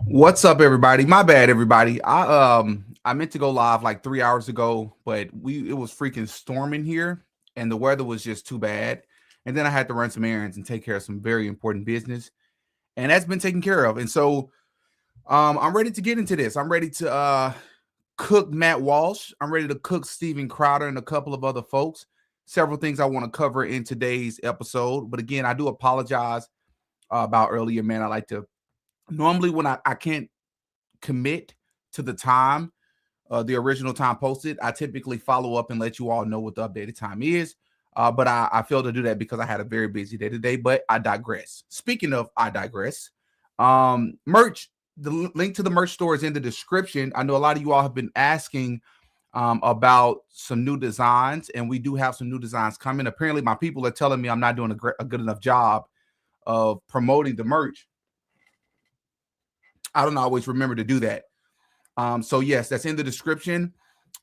What's up, everybody? My bad, everybody. I meant to go live like 3 hours ago, but it was freaking storming here, and the weather was just too bad. And then I had to run some errands and take care of some very important business, and that's been taken care of. And so, I'm ready to get into this. I'm ready to cook Matt Walsh. I'm ready to cook Steven Crowder and a couple of other folks. Several things I want to cover in today's episode, but again, I do apologize about earlier, man. I like to normally when I can't commit to the time, the original time posted, I typically follow up and let you all know what the updated time is. But I failed to do that because I had a very busy day today, but I digress. Speaking of, I digress. Merch, the link to the merch store is in the description. I know a lot of you all have been asking about some new designs, and we do have some new designs coming. Apparently, my people are telling me I'm not doing a good enough job of promoting the merch. I don't always remember to do that. So yes, that's in the description.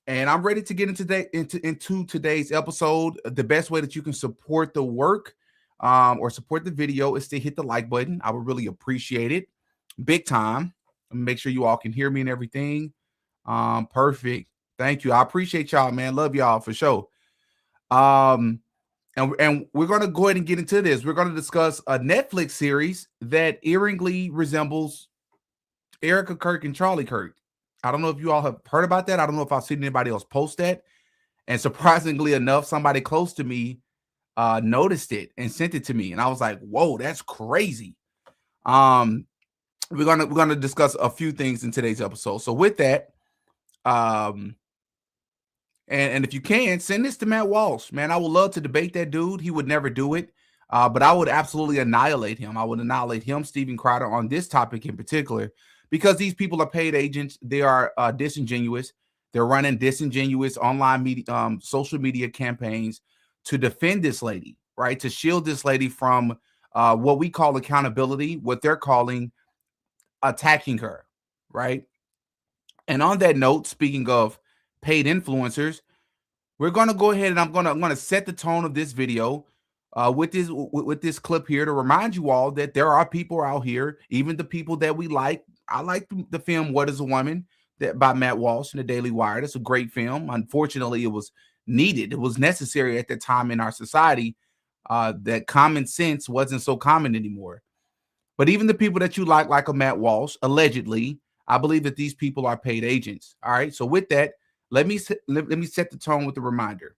And I'm ready to get into today's episode. The best way that you can support the work or support the video is to hit the like button. I would really appreciate it. Big time. Make sure you all can hear me and everything. Perfect. Thank you. I appreciate y'all, man. Love y'all for sure. And we're going to go ahead and get into this. We're going to discuss a Netflix series that eerily resembles Erika Kirk and Charlie Kirk. I don't know if you all have heard about that. I don't know if I've seen anybody else post that. And surprisingly enough, somebody close to me noticed it and sent it to me. And I was like, whoa, that's crazy. We're gonna discuss a few things in today's episode. So with that, and if you can, send this to Matt Walsh. Man, I would love to debate that dude. He would never do it. But I would absolutely annihilate him. I would annihilate him, Steven Crowder, on this topic in particular. Because these people are paid agents, they are disingenuous. They're running disingenuous online media, social media campaigns to defend this lady, right? To shield this lady from what we call accountability, what they're calling attacking her, right? And on that note, speaking of paid influencers, we're going to go ahead and I'm going to set the tone of this video with this clip here to remind you all that there are people out here, even the people that we like. I like the film What is a Woman by Matt Walsh in the Daily Wire. It's a great film. Unfortunately, it was needed. It was necessary at the time in our society that common sense wasn't so common anymore. But even the people that you like a Matt Walsh, allegedly, I believe that these people are paid agents. All right. So with that, let me set the tone with a reminder.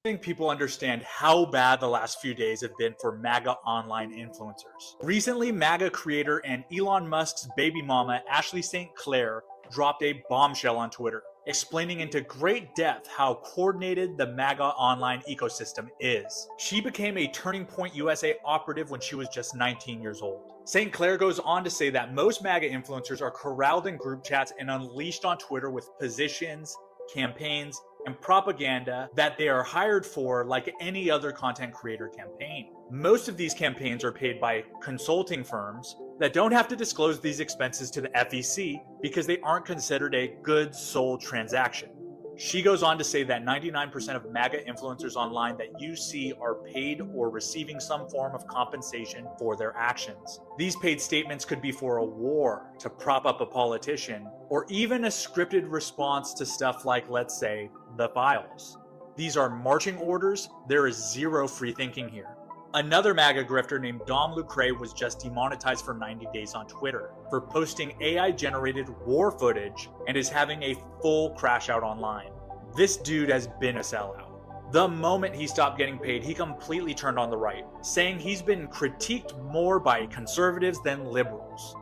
I think people understand how bad the last few days have been for MAGA online influencers. Recently, MAGA creator and Elon Musk's baby mama, Ashley St. Clair, dropped a bombshell on Twitter, explaining into great depth how coordinated the MAGA online ecosystem is. She became a Turning Point USA operative when she was just 19 years old. St. Clair goes on to say that most MAGA influencers are corralled in group chats and unleashed on Twitter with positions, campaigns, and propaganda that they are hired for like any other content creator campaign. Most of these campaigns are paid by consulting firms that don't have to disclose these expenses to the FEC because they aren't considered a goods sold transaction. She goes on to say that 99% of MAGA influencers online that you see are paid or receiving some form of compensation for their actions. These paid statements could be for a war to prop up a politician, or even a scripted response to stuff like, let's say, the files. These are marching orders. There is zero free thinking here. Another MAGA grifter named Dom Lucre was just demonetized for 90 days on Twitter for posting AI-generated war footage and is having a full crash out online. This dude has been a sellout. The moment he stopped getting paid, he completely turned on the right, saying he's been critiqued more by conservatives than liberals.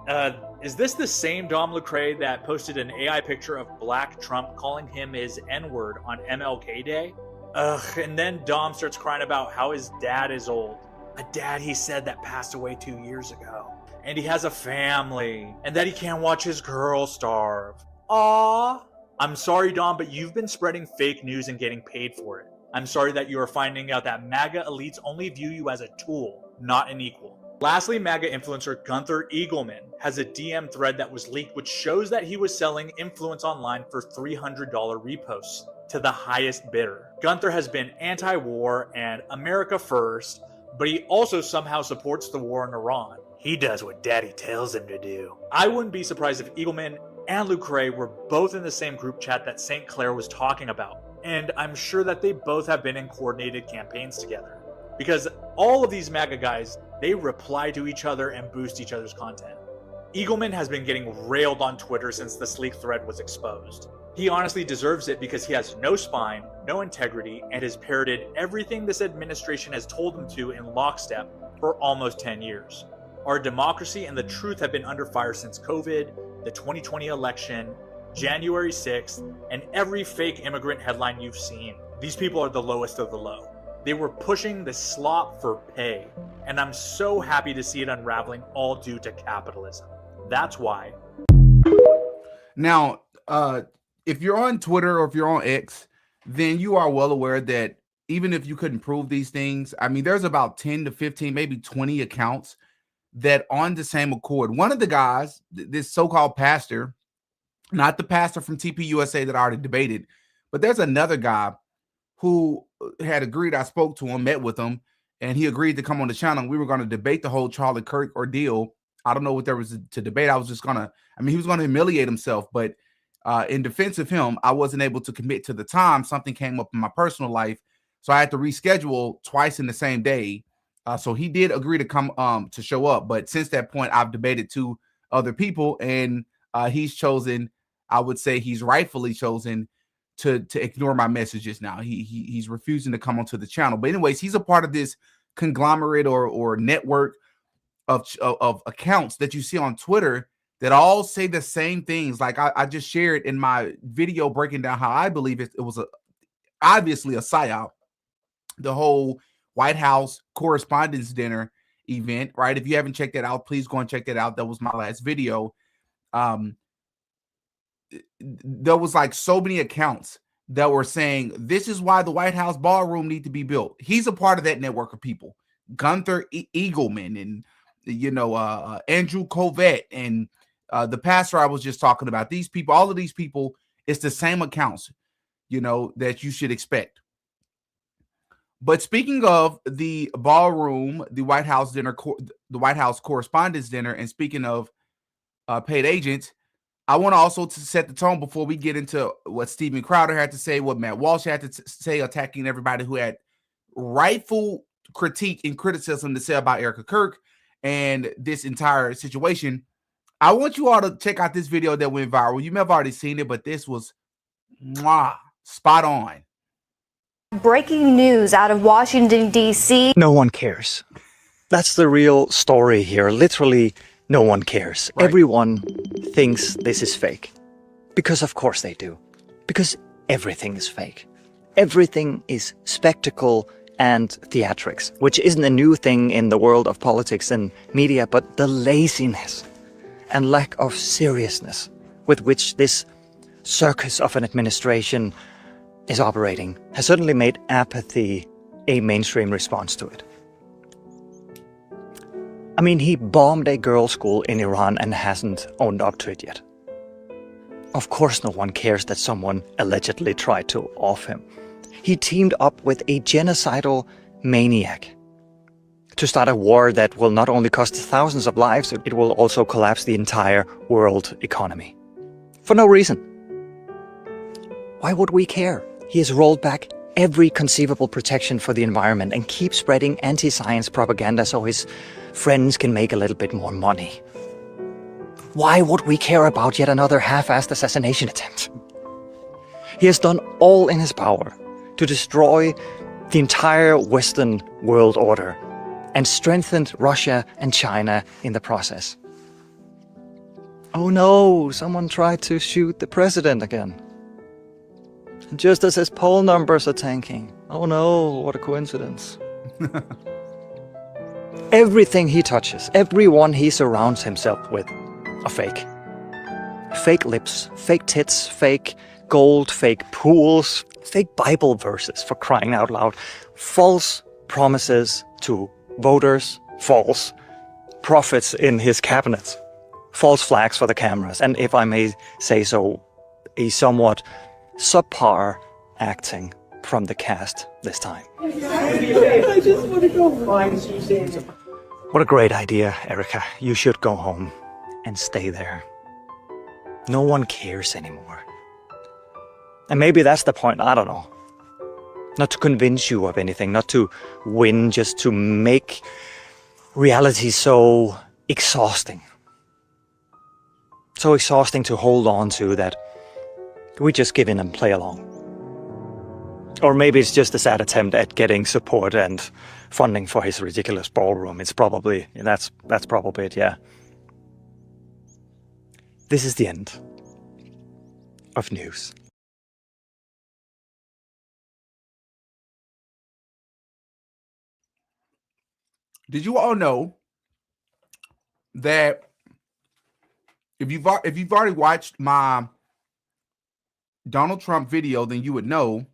Is this the same Dom Lucre that posted an AI picture of Black Trump calling him his N-word on MLK Day? And then Dom starts crying about how his dad is old. A dad, he said, that passed away 2 years ago. And he has a family. And that he can't watch his girl starve. Aww. I'm sorry, Dom, but you've been spreading fake news and getting paid for it. I'm sorry that you are finding out that MAGA elites only view you as a tool, not an equal. Lastly, MAGA influencer Gunther Eagleman has a DM thread that was leaked which shows that he was selling influence online for $300 reposts to the highest bidder. Gunther has been anti-war and America first, but he also somehow supports the war in Iran. He does what daddy tells him to do. I wouldn't be surprised if Eagleman and Lecrae were both in the same group chat that St. Clair was talking about, and I'm sure that they both have been in coordinated campaigns together. Because all of these MAGA guys, they reply to each other and boost each other's content. Eagleman has been getting railed on Twitter since the Sleek thread was exposed. He honestly deserves it because he has no spine, no integrity, and has parroted everything this administration has told him to in lockstep for almost 10 years. Our democracy and the truth have been under fire since COVID, the 2020 election, January 6th, and every fake immigrant headline you've seen. These people are the lowest of the low. They were pushing the slop for pay, and I'm so happy to see it unraveling all due to capitalism. That's why. Now, if you're on Twitter or if you're on X, then you are well aware that even if you couldn't prove these things, I mean, there's about 10 to 15, maybe 20 accounts that on the same accord. One of the guys, this so-called pastor, not the pastor from TPUSA that I already debated, but there's another guy who had agreed. I spoke to him, met with him, and he agreed to come on the channel. We were going to debate the whole Charlie Kirk ordeal. I don't know what there was to debate. I was just going to, he was going to humiliate himself, but in defense of him, I wasn't able to commit to the time. Something came up in my personal life, so I had to reschedule twice in the same day. So he did agree to come to show up, but since that point, I've debated two other people, and he's chosen, I would say he's rightfully chosen to ignore my messages now. He's refusing to come onto the channel. But anyways, he's a part of this conglomerate or network of accounts that you see on Twitter that all say the same things. Like I just shared in my video breaking down how I believe it was obviously a psyop, the whole White House Correspondents' Dinner event, right? If you haven't checked that out, please go and check that out. That was my last video. There was like so many accounts that were saying this is why the White House ballroom need to be built. He's a part of that network of people. Gunther Eagleman and Andrew Covett and the pastor I was just talking about. These people, all of these people, it's the same accounts, that you should expect. But speaking of the ballroom, the White House dinner, the White House Correspondents' Dinner, and speaking of paid agents, I want to also set the tone before we get into what Steven Crowder had to say, what Matt Walsh had to say, attacking everybody who had rightful critique and criticism to say about Erika Kirk and this entire situation. I want you all to check out this video that went viral. You may have already seen it, but this was spot on. Breaking news out of Washington, D.C. No one cares. That's the real story here. Literally, no one cares. Right. Everyone thinks this is fake. Because of course they do. Because everything is fake. Everything is spectacle and theatrics, which isn't a new thing in the world of politics and media, but the laziness and lack of seriousness with which this circus of an administration is operating has certainly made apathy a mainstream response to it. He bombed a girls' school in Iran and hasn't owned up to it yet. Of course no one cares that someone allegedly tried to off him. He teamed up with a genocidal maniac to start a war that will not only cost thousands of lives, it will also collapse the entire world economy. For no reason. Why would we care? He has rolled back every conceivable protection for the environment and keeps spreading anti-science propaganda so his friends can make a little bit more money. Why would we care about yet another half-assed assassination attempt? He has done all in his power to destroy the entire Western world order and strengthened Russia and China in the process. Oh no, someone tried to shoot the president again. Just as his poll numbers are tanking. Oh no, what a coincidence. Everything he touches, everyone he surrounds himself with, are fake. Fake lips, fake tits, fake gold, fake pools, fake Bible verses, for crying out loud. False promises to voters, false prophets in his cabinet, false flags for the cameras, and if I may say so, a somewhat subpar acting from the cast this time. I just want to go find Suzanne. What a great idea, Erika. You should go home and stay there. No one cares anymore. And maybe that's the point, I don't know. Not to convince you of anything, not to win, just to make reality so exhausting. So exhausting to hold on to that we just give in and play along. Or maybe it's just a sad attempt at getting support and funding for his ridiculous ballroom. That's probably it, yeah. This is the end of news. Did you all know that if you've already watched my Donald Trump video, then you would know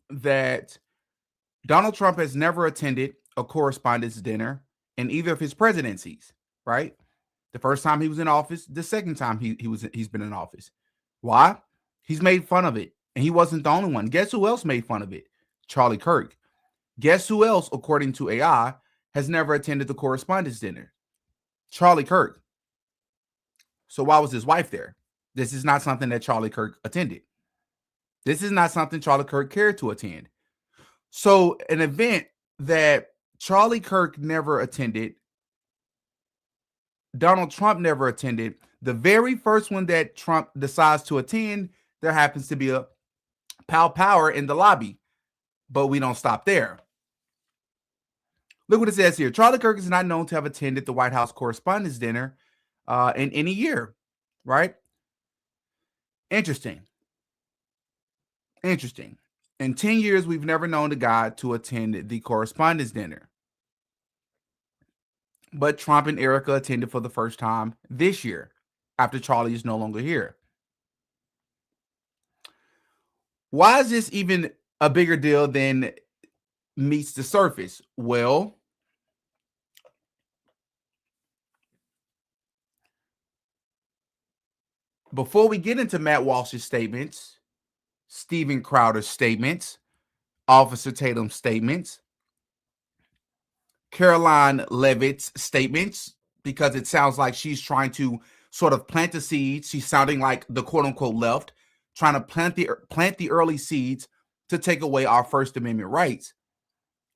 that Donald Trump has never attended a correspondence dinner in either of his presidencies, right? The first time he was in office, the second time he's been in office. Why? He's made fun of it, and he wasn't the only one. Guess who else made fun of it? Charlie Kirk. Guess who else, according to AI, has never attended the correspondence dinner? Charlie Kirk. So why was his wife there? This is not something that Charlie Kirk attended. This is not something Charlie Kirk cared to attend. So an event that Charlie Kirk never attended, Donald Trump never attended, the very first one that Trump decides to attend, there happens to be a power in the lobby. But we don't stop there. Look what it says here. Charlie Kirk is not known to have attended the White House Correspondents' Dinner in any year, right? Interesting. In 10 years, we've never known the guy to attend the Correspondents' Dinner. But Trump and Erika attended for the first time this year, after Charlie is no longer here. Why is this even a bigger deal than meets the surface? Well, before we get into Matt Walsh's statements, Steven Crowder's statements, Officer Tatum's statements, Caroline Leavitt's statements, because it sounds like she's trying to sort of plant the seeds. She's sounding like the quote-unquote left, trying to plant the early seeds to take away our First Amendment rights.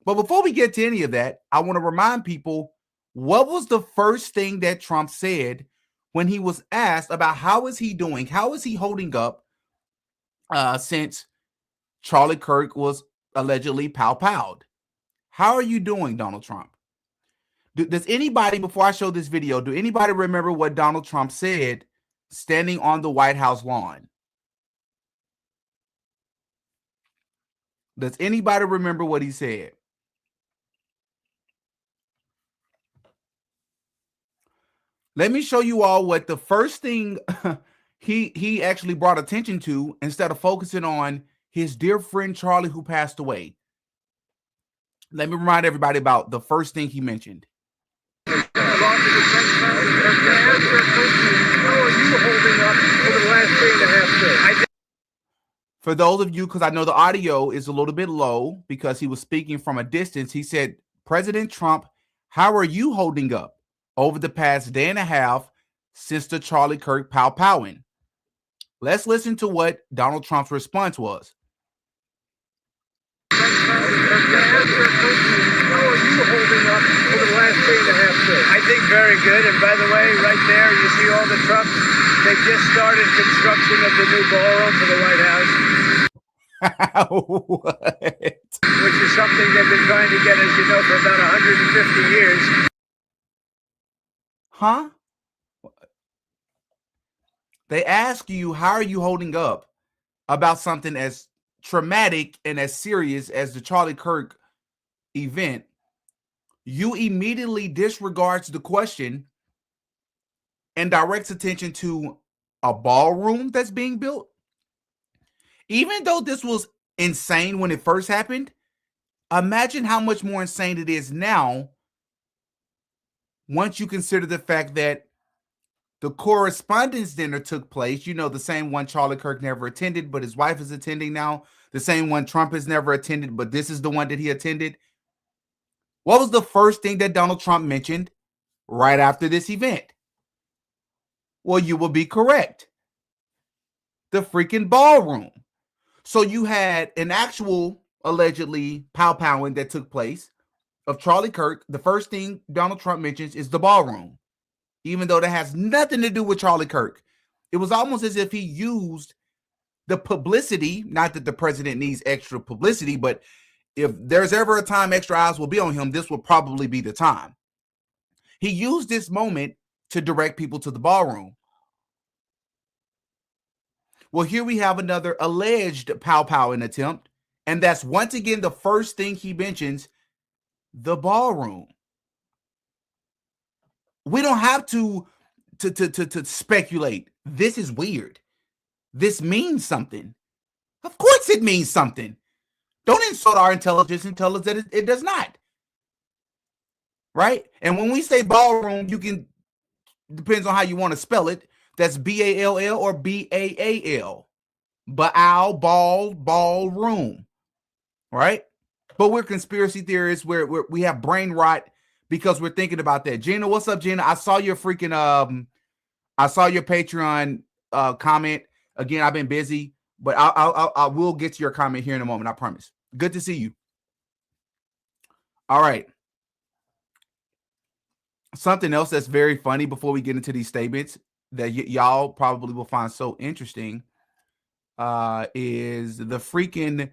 But before we get to any of that, I want to remind people, what was the first thing that Trump said when he was asked about how is he doing, how is he holding up since Charlie Kirk was allegedly pow-powed? How are you doing, Donald Trump? Does anybody, before I show this video, do anybody remember what Donald Trump said standing on the White House lawn? Does anybody remember what he said? Let me show you all what the first thing he actually brought attention to, instead of focusing on his dear friend Charlie who passed away. Let me remind everybody about the first thing he mentioned. How are you holding up for the last 3.5 days? For those of you, because I know the audio is a little bit low because he was speaking from a distance, he said, President Trump, how are you holding up over the past day and a half since the Charlie Kirk pow-powing? Let's listen to what Donald Trump's response was. How are you holding up for the last 3.5 days? I think very good. And by the way, right there, you see all the trucks. They just started construction of the new ballroom for the White House. What? Which is something they've been trying to get, as you know, for about 150 years. Huh? They ask you, how are you holding up about something as traumatic and as serious as the Charlie Kirk event? You immediately disregards the question and directs attention to a ballroom that's being built. Even though this was insane when it first happened, imagine how much more insane it is now once you consider the fact that The correspondence dinner took place, the same one Charlie Kirk never attended, but his wife is attending now. The same one Trump has never attended, but this is the one that he attended. What was the first thing that Donald Trump mentioned right after this event? Well, you will be correct. The freaking ballroom. So you had an actual, allegedly, pow-powing that took place of Charlie Kirk. The first thing Donald Trump mentions is the ballroom, even though that has nothing to do with Charlie Kirk. It was almost as if he used the publicity, not that the president needs extra publicity, but if there's ever a time extra eyes will be on him, this will probably be the time. He used this moment to direct people to the ballroom. Well, here we have another alleged pow-powing attempt, and that's once again the first thing he mentions, the ballroom. We don't have to speculate. This is weird. This means something. Of course it means something. Don't insult our intelligence and tell us that it does not. Right? And when we say ballroom, you can, depends on how you want to spell it. That's B-A-L-L or B-A-A-L. Ballroom. Right? But we're conspiracy theorists where we have brain rot because we're thinking about that. Gina, what's up, Gina? I saw your freaking I saw your Patreon comment. Again, I've been busy, but I will get to your comment here in a moment. I promise. Good to see you. All right. Something else that's very funny before we get into these statements that y'all probably will find so interesting is the freaking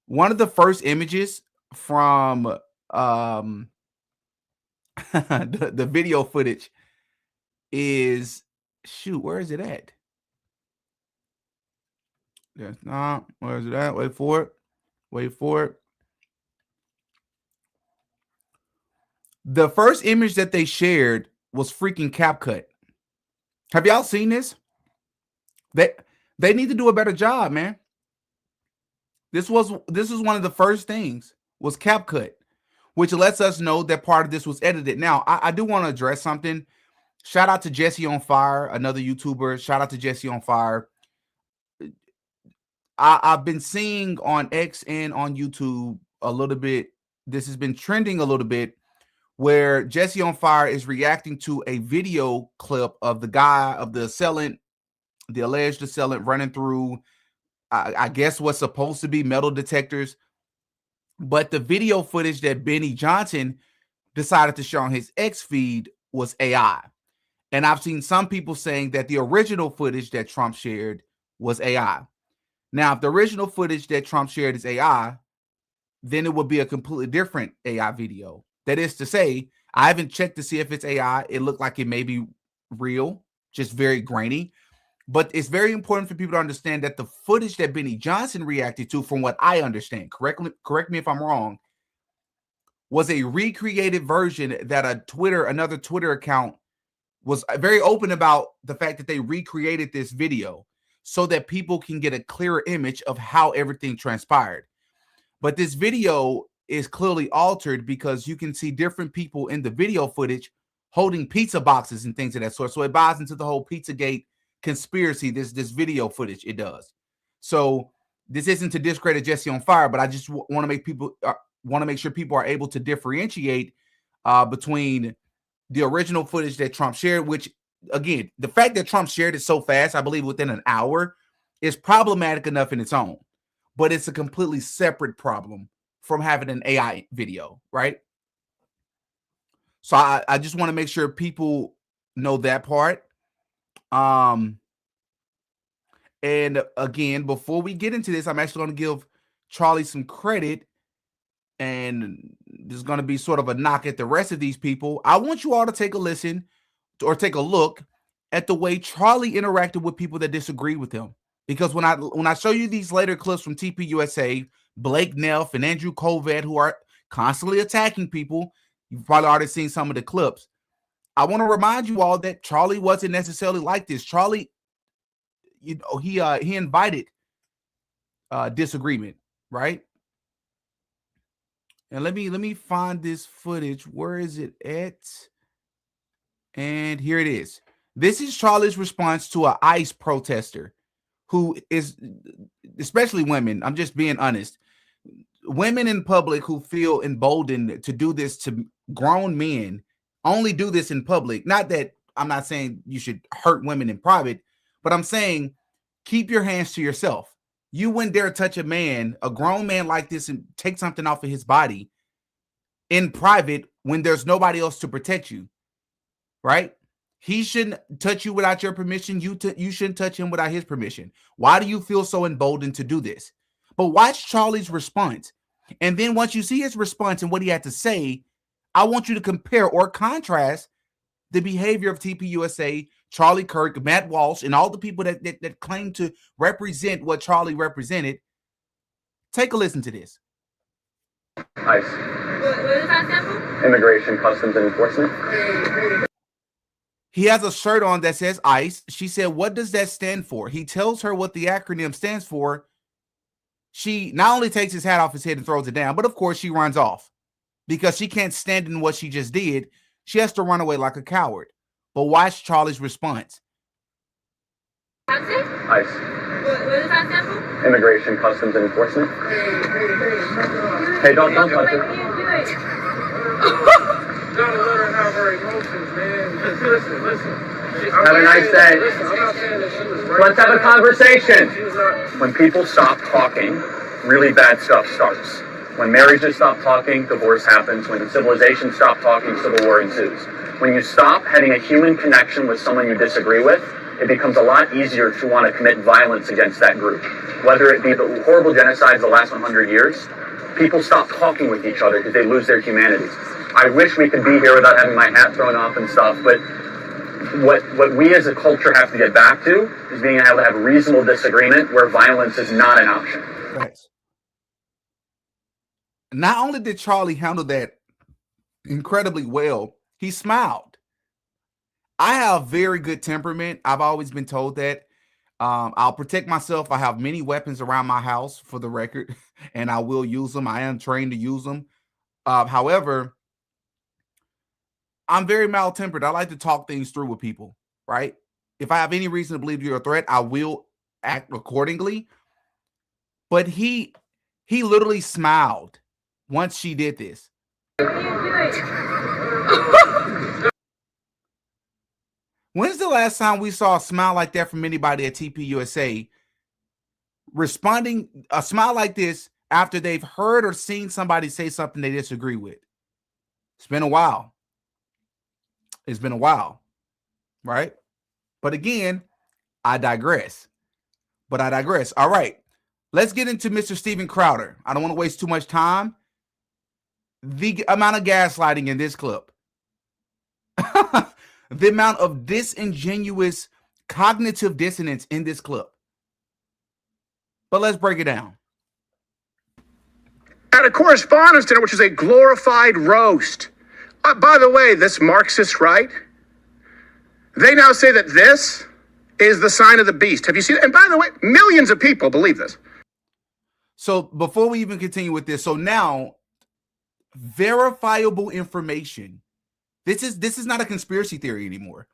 one of the first images from the video footage is, shoot, where is it at? There's not. Where is it at? Wait for it. The first image that they shared was freaking CapCut. Have y'all seen this? They need to do a better job, man. This is one of the first things was CapCut, which lets us know that part of this was edited. Now, I do want to address something. Shout out to Jesse on Fire, another YouTuber. Shout out to Jesse on Fire. I've been seeing on X and on YouTube a little bit. This has been trending a little bit where Jesse on Fire is reacting to a video clip of the guy, of the assailant, the alleged assailant running through, I guess what's supposed to be metal detectors. But the video footage that Benny Johnson decided to show on his X feed was AI. And I've seen some people saying that the original footage that Trump shared was AI. Now, if the original footage that Trump shared is AI, then it would be a completely different AI video. That is to say, I haven't checked to see if it's AI. It looked like it may be real, just very grainy. But it's very important for people to understand that the footage that Benny Johnson reacted to, from what I understand, correct me if I'm wrong, was a recreated version that another Twitter account was very open about the fact that they recreated this video so that people can get a clearer image of how everything transpired. But this video is clearly altered because you can see different people in the video footage holding pizza boxes and things of that sort. So it buys into the whole Pizzagate conspiracy, this video footage, it does. So this isn't to discredit Jesse on Fire, but I just want to make sure people are able to differentiate between the original footage that Trump shared, which, again, the fact that Trump shared it so fast, I believe within an hour, is problematic enough in its own. But it's a completely separate problem from having an AI video, right? So I just want to make sure people know that part. And again, before we get into this, I'm actually going to give Charlie some credit, and there's going to be sort of a knock at the rest of these people. I want you all to take a listen or take a look at the way Charlie interacted with people that disagree with him. Because when I show you these later clips from TPUSA, Blake Neff and Andrew Kovac, who are constantly attacking people, you've probably already seen some of the clips. I want to remind you all that Charlie wasn't necessarily like this. Charlie, he invited disagreement, right? And let me find this footage. Where is it at? And here it is. This is Charlie's response to an ICE protester who is, especially women, I'm just being honest, women in public who feel emboldened to do this to grown men only do this in public. Not that I'm not saying you should hurt women in private, but I'm saying keep your hands to yourself. You wouldn't dare touch a man, a grown man like this, and take something off of his body in private when there's nobody else to protect you, right? He shouldn't touch you without your permission. You shouldn't touch him without his permission. Why do you feel so emboldened to do this? But watch Charlie's response. And then once you see his response and what he had to say, I want you to compare or contrast the behavior of TPUSA, Charlie Kirk, Matt Walsh, and all the people that claim to represent what Charlie represented. Take a listen to this. ICE. What does that stand for? Immigration, Customs, and Enforcement. He has a shirt on that says ICE. She said, what does that stand for? He tells her what the acronym stands for. She not only takes his hat off his head and throws it down, but of course she runs off because she can't stand in what she just did. She has to run away like a coward. But watch Charlie's response. ICE. What does that stand for? Immigration, Customs, and Enforcement. Hey, don't touch it. Gotta let her have her emotions, man. Just listen. Have a nice day. Listen, I'm not saying that she was right. Let's have a conversation. She was not. When people stop talking, really bad stuff starts. When marriages stop talking, divorce happens. When civilizations stop talking, civil war ensues. When you stop having a human connection with someone you disagree with, it becomes a lot easier to want to commit violence against that group. Whether it be the horrible genocides of the last 100 years, people stop talking with each other because they lose their humanities. I wish we could be here without having my hat thrown off and stuff, but what we as a culture have to get back to is being able to have reasonable disagreement where violence is not an option. Right. Not only did Charlie handle that incredibly well, he smiled. I have very good temperament. I've always been told that. I'll protect myself. I have many weapons around my house, for the record, and I will use them. I am trained to use them. However, I'm very mild-tempered. I like to talk things through with people, right? If I have any reason to believe you're a threat, I will act accordingly. But he literally smiled once she did this. When's the last time we saw a smile like that from anybody at TPUSA responding a smile like this after they've heard or seen somebody say something they disagree with? It's been a while. It's been a while, right? But again, I digress. All right, let's get into Mr. Steven Crowder. I don't want to waste too much time. The amount of gaslighting in this clip. The amount of disingenuous cognitive dissonance in this clip. But let's break it down. At a correspondence dinner, which is a glorified roast. By the way, this Marxist right, they now say that this is the sign of the beast. Have you seen it? And by the way, millions of people believe this. So before we even continue with this, so now verifiable information. This is not a conspiracy theory anymore.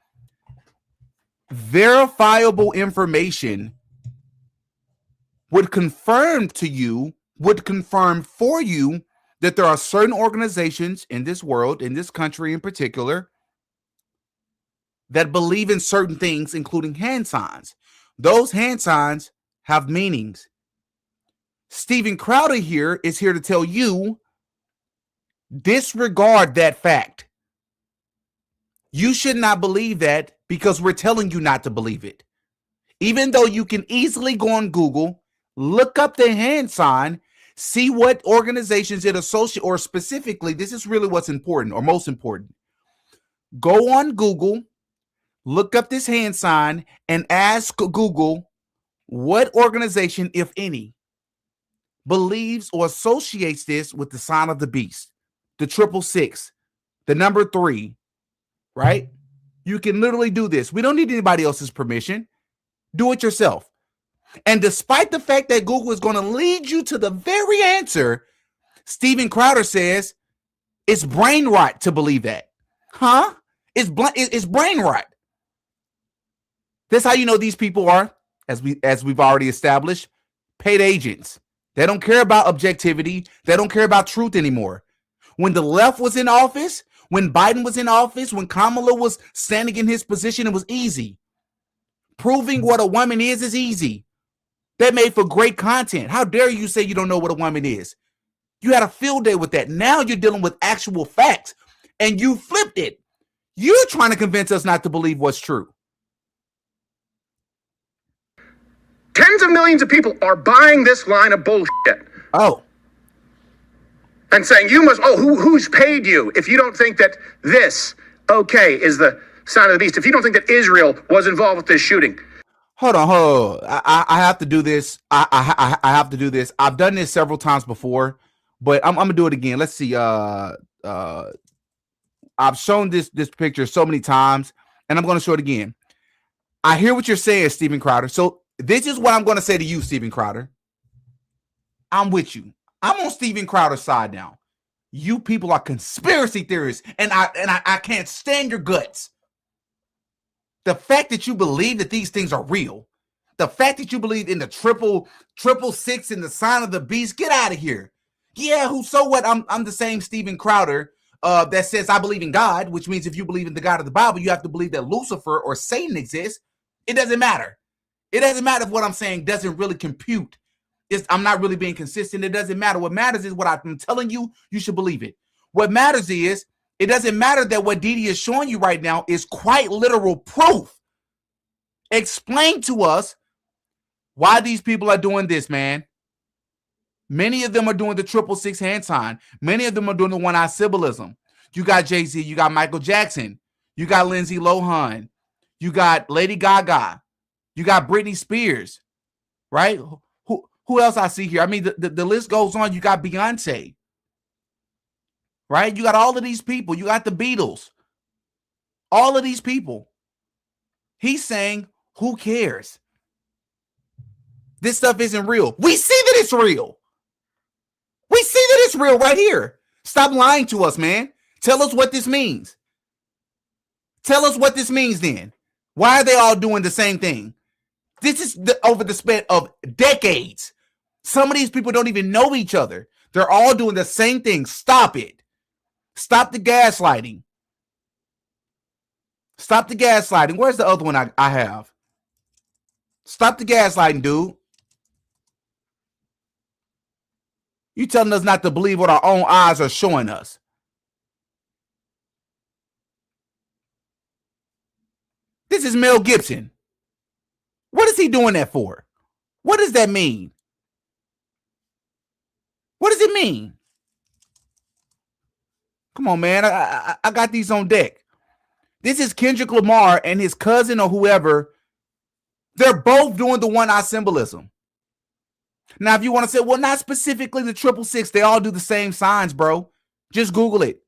Verifiable information would confirm for you that there are certain organizations in this world, in this country in particular, that believe in certain things, including hand signs. Those hand signs have meanings. Steven Crowder here is here to tell you, disregard that fact. You should not believe that because we're telling you not to believe it. Even though you can easily go on Google, look up the hand sign, see what organizations it associate, or specifically, this is really what's important or most important. Go on Google, look up this hand sign, and ask Google what organization, if any, believes or associates this with the sign of the beast, the 666, the number 3, right? You can literally do this. We don't need anybody else's permission. Do it yourself. And despite the fact that Google is going to lead you to the very answer, Steven Crowder says it's brain rot to believe that. Huh? It's brain rot. That's how you know these people are, as we've already established, paid agents. They don't care about objectivity. They don't care about truth anymore. When the left was in office, when Biden was in office, when Kamala was standing in his position, it was easy. Proving what a woman is easy. That made for great content. How dare you say you don't know what a woman is? You had a field day with that. Now you're dealing with actual facts, and you flipped it. You're trying to convince us not to believe what's true. Tens of millions of people are buying this line of bullshit. Oh. And saying, you must, who's paid you if you don't think that this, is the sign of the beast? If you don't think that Israel was involved with this shooting. Hold on. I have to do this. I have to do this. I've done this several times before, but I'm going to do it again. Let's see. I've shown this picture so many times, and I'm going to show it again. I hear what you're saying, Steven Crowder. So this is what I'm going to say to you, Steven Crowder. I'm with you. I'm on Steven Crowder's side now. You people are conspiracy theorists, and I can't stand your guts. The fact that you believe that these things are real, the fact that you believe in the triple six and the sign of the beast, get out of here. Yeah, so what? I'm the same Steven Crowder that says I believe in God, which means if you believe in the God of the Bible, you have to believe that Lucifer or Satan exists. It doesn't matter. It doesn't matter if what I'm saying doesn't really compute. I'm not really being consistent. It doesn't matter. What matters is what I'm telling you. You should believe it. What matters is it doesn't matter that what Didi is showing you right now is quite literal proof. Explain to us why these people are doing this, man. Many of them are doing the 666 hand sign. Many of them are doing the one-eye symbolism. You got Jay-Z. You got Michael Jackson. You got Lindsay Lohan. You got Lady Gaga. You got Britney Spears, right? Who else I see here? I mean, the list goes on. You got Beyonce, right? You got all of these people. You got the Beatles. All of these people. He's saying, who cares? This stuff isn't real. We see that it's real. We see that it's real right here. Stop lying to us, man. Tell us what this means. Tell us what this means then. Why are they all doing the same thing? This is over the span of decades. Some of these people don't even know each other. They're all doing the same thing. Stop it. Stop the gaslighting. Stop the gaslighting. Where's the other one I have? Stop the gaslighting, dude. You telling us not to believe what our own eyes are showing us. This is Mel Gibson. What is he doing that for? What does that mean? What does it mean? Come on, man. I got these on deck. This is Kendrick Lamar and his cousin or whoever. They're both doing the one-eye symbolism. Now, if you want to say, well, not specifically the 666, they all do the same signs, bro. Just Google it.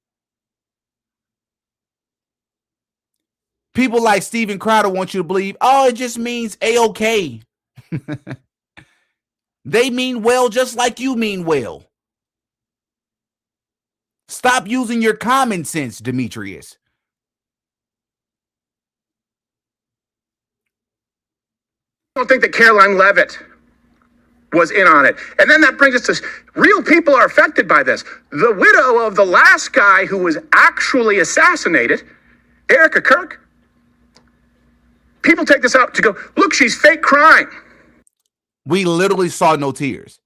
People like Steven Crowder want you to believe, oh, it just means A-OK. They mean well just like you mean well. Stop using your common sense, Demetrius. I don't think that Caroline Leavitt was in on it. And then that brings us to real people are affected by this. The widow of the last guy who was actually assassinated, Erika Kirk, people take this out to go, look, she's fake crying. We literally saw no tears.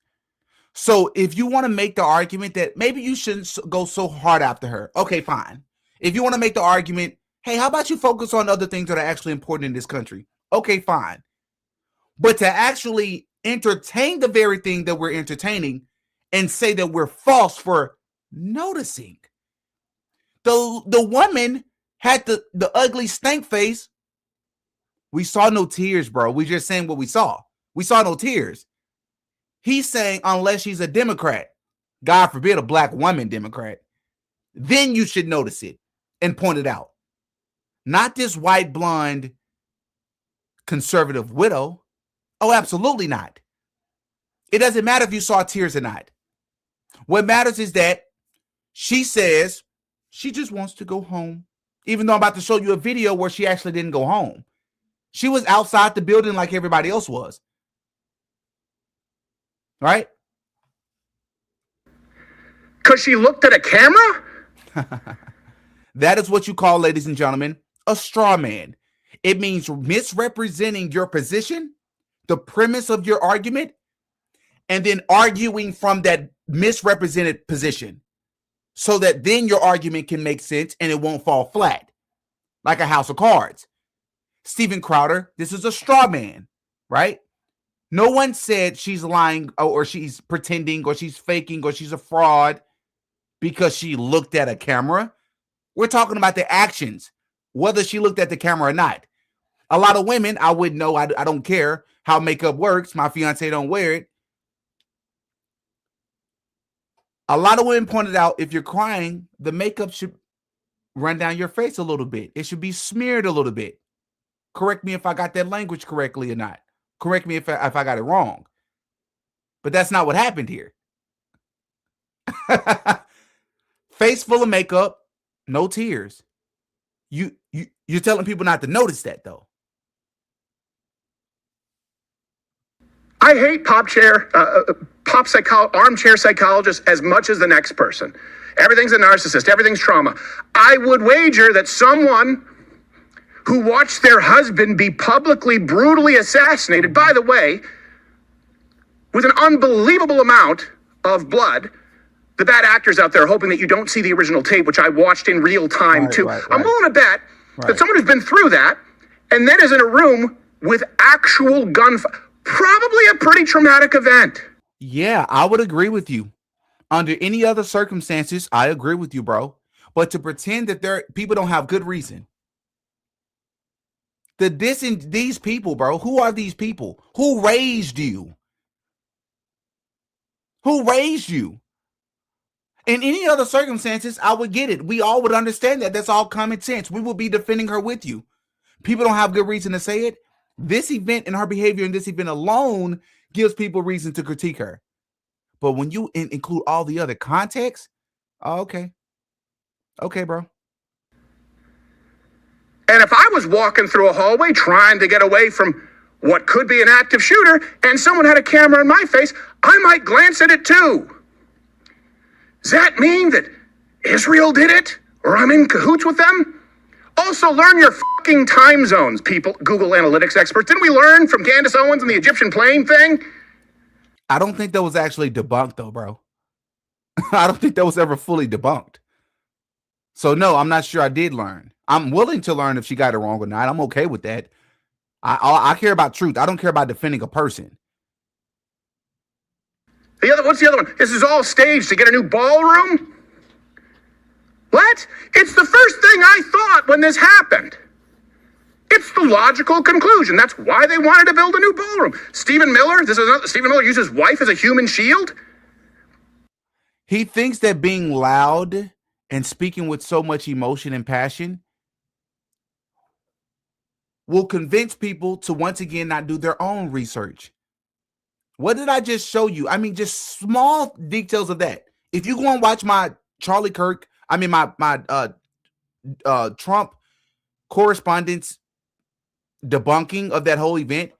So if you want to make the argument that maybe you shouldn't go so hard after her, okay, fine. If you want to make the argument, hey, how about you focus on other things that are actually important in this country? Okay, fine. But to actually entertain the very thing that we're entertaining and say that we're false for noticing. The woman had the ugly stank face. We saw no tears, bro. We just saying what we saw. We saw no tears. He's saying unless she's a Democrat, God forbid a black woman Democrat, then you should notice it and point it out. Not this white blonde conservative widow. Oh, absolutely not. It doesn't matter if you saw tears or not. What matters is that she says she just wants to go home. Even though I'm about to show you a video where she actually didn't go home. She was outside the building like everybody else was. Right? Because she looked at a camera? That is what you call, ladies and gentlemen, a straw man. It means misrepresenting your position, the premise of your argument, and then arguing from that misrepresented position so that then your argument can make sense and it won't fall flat like a house of cards. Steven Crowder, this is a straw man, right? No one said she's lying or she's pretending or she's faking or she's a fraud because she looked at a camera. We're talking about the actions, whether she looked at the camera or not. A lot of women, I wouldn't know. I don't care how makeup works. My fiance don't wear it. A lot of women pointed out if you're crying, the makeup should run down your face a little bit. It should be smeared a little bit. Correct me if I got that language correctly or not. Correct me if I got it wrong. But that's not what happened here. Face full of makeup, no tears. You're telling people not to notice that, though. I hate armchair psychologists as much as the next person. Everything's a narcissist. Everything's trauma. I would wager that someone who watched their husband be publicly, brutally assassinated, by the way, with an unbelievable amount of blood, the bad actors out there hoping that you don't see the original tape, which I watched in real time, too. Right. I'm willing to bet that someone who's been through that and then is in a room with actual gunfire, probably a pretty traumatic event. Yeah, I would agree with you. Under any other circumstances, I agree with you, bro. But to pretend that people don't have good reason. These people, bro, who are these people? Who raised you? Who raised you? In any other circumstances, I would get it. We all would understand that. That's all common sense. We will be defending her with you. People don't have good reason to say it. This event and her behavior in this event alone gives people reason to critique her. But when you include all the other context, okay. Okay, bro. And if I was walking through a hallway trying to get away from what could be an active shooter and someone had a camera in my face, I might glance at it too. Does that mean that Israel did it? Or I'm in cahoots with them? Also, learn your fucking time zones, people, Google Analytics experts. Didn't we learn from Candace Owens and the Egyptian plane thing? I don't think that was actually debunked, though, bro. I don't think that was ever fully debunked. So, no, I'm not sure I did learn. I'm willing to learn if she got it wrong or not. I'm okay with that. I care about truth. I don't care about defending a person. What's the other one? This is all staged to get a new ballroom? What? It's the first thing I thought when this happened. It's the logical conclusion. That's why they wanted to build a new ballroom. Stephen Miller used his wife as a human shield? He thinks that being loud and speaking with so much emotion and passion will convince people to once again not do their own research. What did I just show you? I mean, just small details of that. If you go and watch my Trump correspondence debunking of that whole event,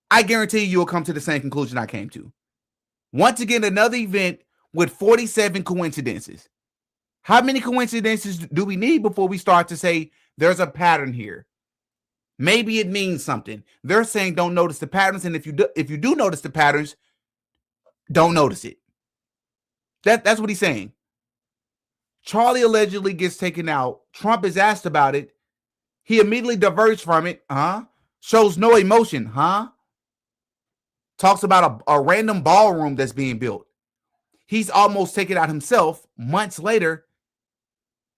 I guarantee you will come to the same conclusion I came to. Once again, another event with 47 coincidences. How many coincidences do we need before we start to say there's a pattern here? Maybe it means something. They're saying don't notice the patterns, and if you do notice the patterns, don't notice it. That's what he's saying. Charlie allegedly gets taken out. Trump is asked about it. He immediately diverts from it. Shows no emotion. Talks about a random ballroom that's being built. He's almost taken out himself months later.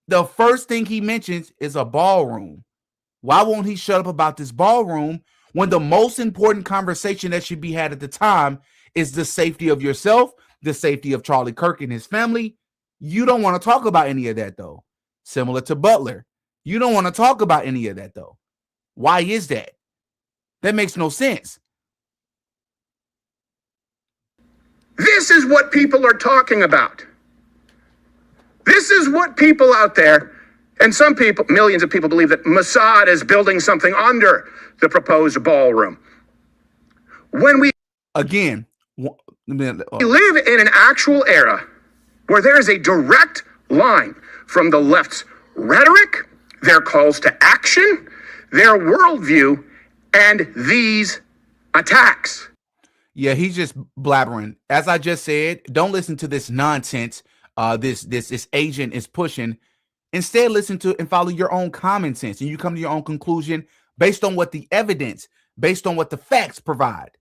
The first thing he mentions is a ballroom. Why won't he shut up about this ballroom when the most important conversation that should be had at the time is the safety of yourself, the safety of Charlie Kirk and his family? You don't want to talk about any of that, though. Similar to Butler. You don't want to talk about any of that, though. Why is that? That makes no sense. This is what people are talking about. This is what people out there, And some people, millions of people, believe that Mossad is building something under the proposed ballroom. When we Again, live in an actual era where there is a direct line from the left's rhetoric, their calls to action, their worldview, and these attacks. yeah, he's just blabbering. As I just said, don't listen to this nonsense. This agent is pushing. Instead, listen to and follow your own common sense, and you come to your own conclusion based on what the evidence, based on what the facts provide,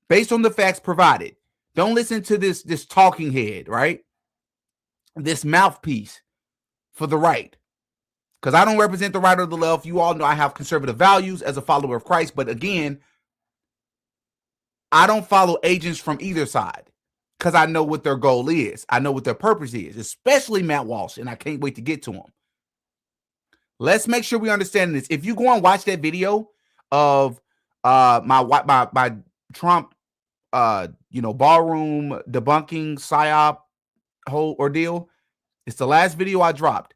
based on the facts provided. Don't listen to this talking head, right? This mouthpiece for the right. Because I don't represent the right or the left. You all know I have conservative values as a follower of Christ. But again, I don't follow agents from either side because I know what their goal is. I know what their purpose is, especially Matt Walsh, and I can't wait to get to him. Let's make sure we understand this. If you go and watch that video of my Trump ballroom debunking psyop whole ordeal, it's the last video I dropped.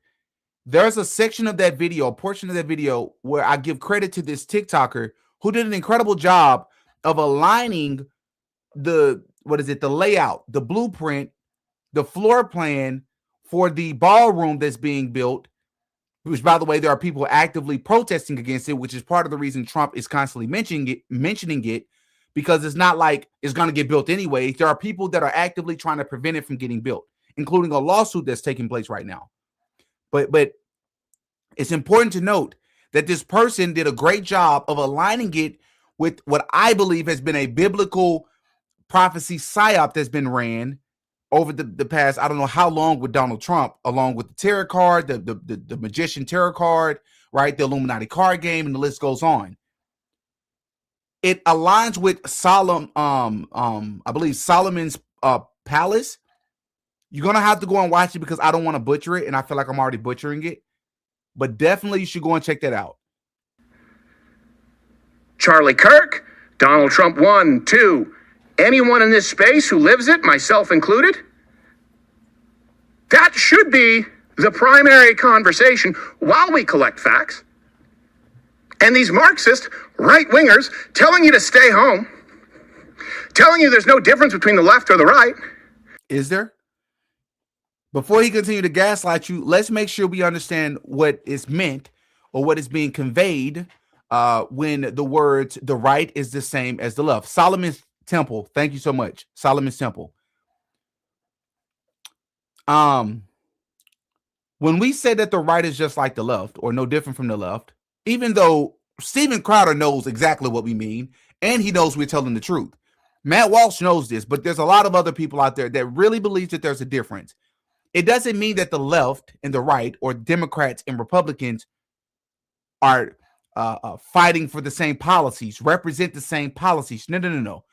There's a section of that video, a portion of that video, where I give credit to this TikToker who did an incredible job of aligning the layout, the blueprint, the floor plan for the ballroom that's being built, which, by the way, there are people actively protesting against it, which is part of the reason Trump is constantly mentioning it, because it's not like it's going to get built anyway. There are people that are actively trying to prevent it from getting built, including a lawsuit that's taking place right now. But it's important to note that this person did a great job of aligning it with what I believe has been a biblical prophecy psyop that's been ran over the past, I don't know how long, with Donald Trump, along with the tarot card, the magician tarot card, right? The Illuminati card game, and the list goes on. It aligns with I believe Solomon's palace. You're going to have to go and watch it because I don't want to butcher it, and I feel like I'm already butchering it. But definitely you should go and check that out. Charlie Kirk, Donald Trump 1, 2, anyone in this space who lives it, myself included. That should be the primary conversation while we collect facts. And these Marxist right-wingers telling you to stay home, telling you there's no difference between the left or the right. Is there? Before he continues to gaslight you, let's make sure we understand what is meant or what is being conveyed when the words the right is the same as the left. Solomon's Temple. Thank you so much. Solomon's Temple. When we say that the right is just like the left or no different from the left, even though Steven Crowder knows exactly what we mean and he knows we're telling the truth. Matt Walsh knows this, but there's a lot of other people out there that really believe that there's a difference. It doesn't mean that the left and the right, or Democrats and Republicans, are fighting for the same policies, represent the same policies. No.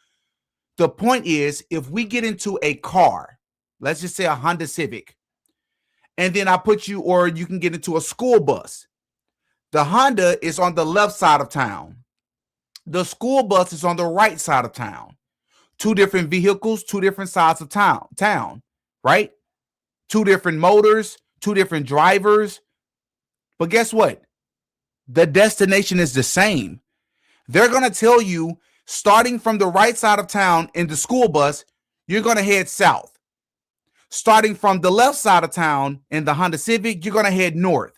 The point is, if we get into a car, let's just say a Honda Civic, and then I put you, or you can get into a school bus. The Honda is on the left side of town. The school bus is on the right side of town. Two different vehicles, two different sides of town, right? Two different motors, two different drivers. But guess what? The destination is the same. They're going to tell you, starting from the right side of town in the school bus, you're going to head south. Starting from the left side of town in the Honda Civic, you're going to head north.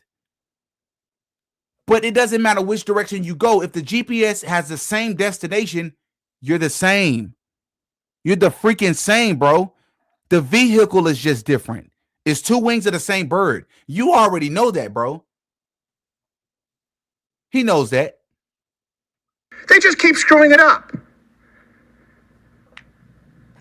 But it doesn't matter which direction you go. If the GPS has the same destination, you're the same. You're the freaking same, bro. The vehicle is just different. It's two wings of the same bird. You already know that, bro. He knows that. They just keep screwing it up.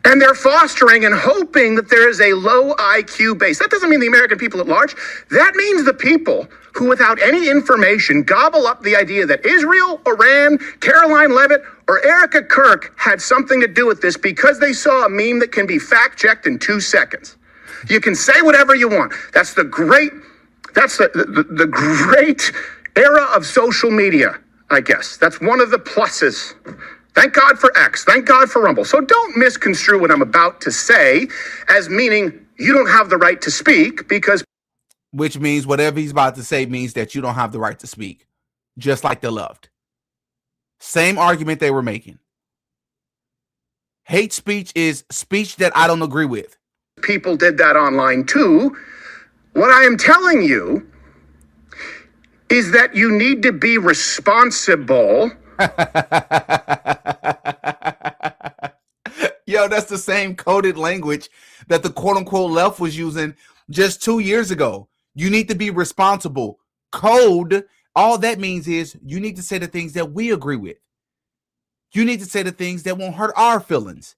And they're fostering and hoping that there is a low IQ base. That doesn't mean the American people at large. That means the people who, without any information, gobble up the idea that Israel, Iran, Caroline Leavitt, or Erika Kirk had something to do with this because they saw a meme that can be fact-checked in 2 seconds. You can say whatever you want. That's the great era of social media, I guess. That's one of the pluses. Thank God for X. Thank God for Rumble. So don't misconstrue what I'm about to say as meaning you don't have the right to speak, because which means whatever he's about to say means that you don't have the right to speak, just like the left. Same argument they were making. Hate speech is speech that I don't agree with. People did that online too. What I am telling you is that you need to be responsible. Yo, that's the same coded language that the quote unquote left was using just 2 years ago. You need to be responsible. Code, all that means is you need to say the things that we agree with. You need to say the things that won't hurt our feelings,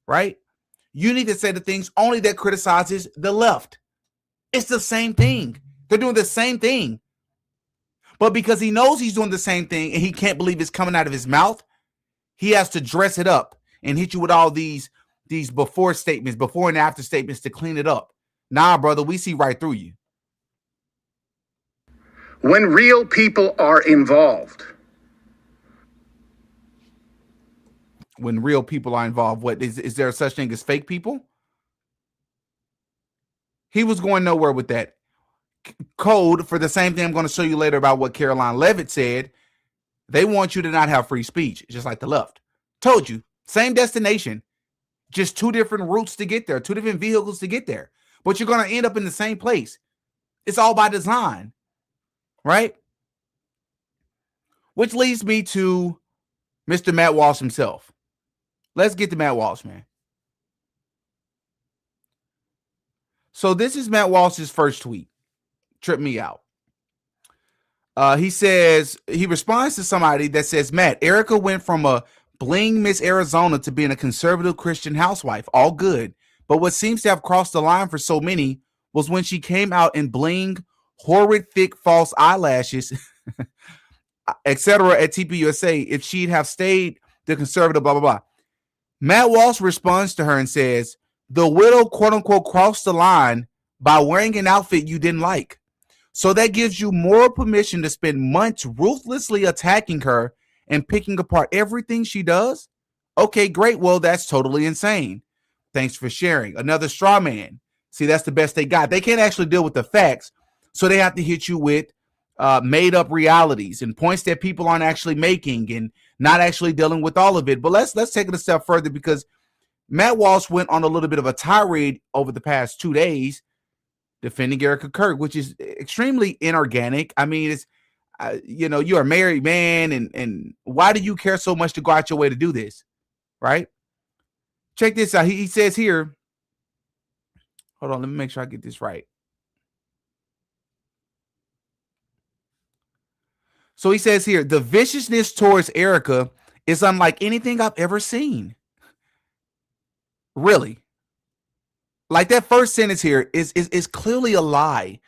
right? You need to say the things only that criticizes the left. It's the same thing. They're doing the same thing. But because he knows he's doing the same thing and he can't believe it's coming out of his mouth, he has to dress it up and hit you with all these before statements, before and after statements to clean it up. Nah, brother, we see right through you. When real people are involved. When real people are involved, what is there such thing as fake people? He was going nowhere with that. Code for the same thing I'm going to show you later about what Caroline Levitt said. They want you to not have free speech, just like the left. Told you, same destination, just two different routes to get there, two different vehicles to get there. But you're going to end up in the same place. It's all by design, right? Which leads me to Mr. Matt Walsh himself. Let's get to Matt Walsh, man. So this is Matt Walsh's first tweet. Tripped me out. He says, he responds to somebody that says, Matt, Erika went from a bling Miss Arizona to being a conservative Christian housewife. All good. But what seems to have crossed the line for so many was when she came out in bling, horrid, thick, false eyelashes, etc. at TPUSA. If she'd have stayed the conservative, blah, blah, blah. Matt Walsh responds to her and says, the widow, quote unquote, crossed the line by wearing an outfit you didn't like. So that gives you more permission to spend months ruthlessly attacking her and picking apart everything she does? Okay, great. Well, that's totally insane. Thanks for sharing. Another straw man. See, that's the best they got. They can't actually deal with the facts, so they have to hit you with made up realities and points that people aren't actually making and not actually dealing with all of it. But let's take it a step further, because Matt Walsh went on a little bit of a tirade over the past 2 days defending Erika Kirk, which is extremely inorganic. I mean, it's, you're a married man, and why do you care so much to go out your way to do this, right? Check this out. He says here, hold on, let me make sure I get this right. So he says here, the viciousness towards Erika is unlike anything I've ever seen. Really? Like, that first sentence here is clearly a lie.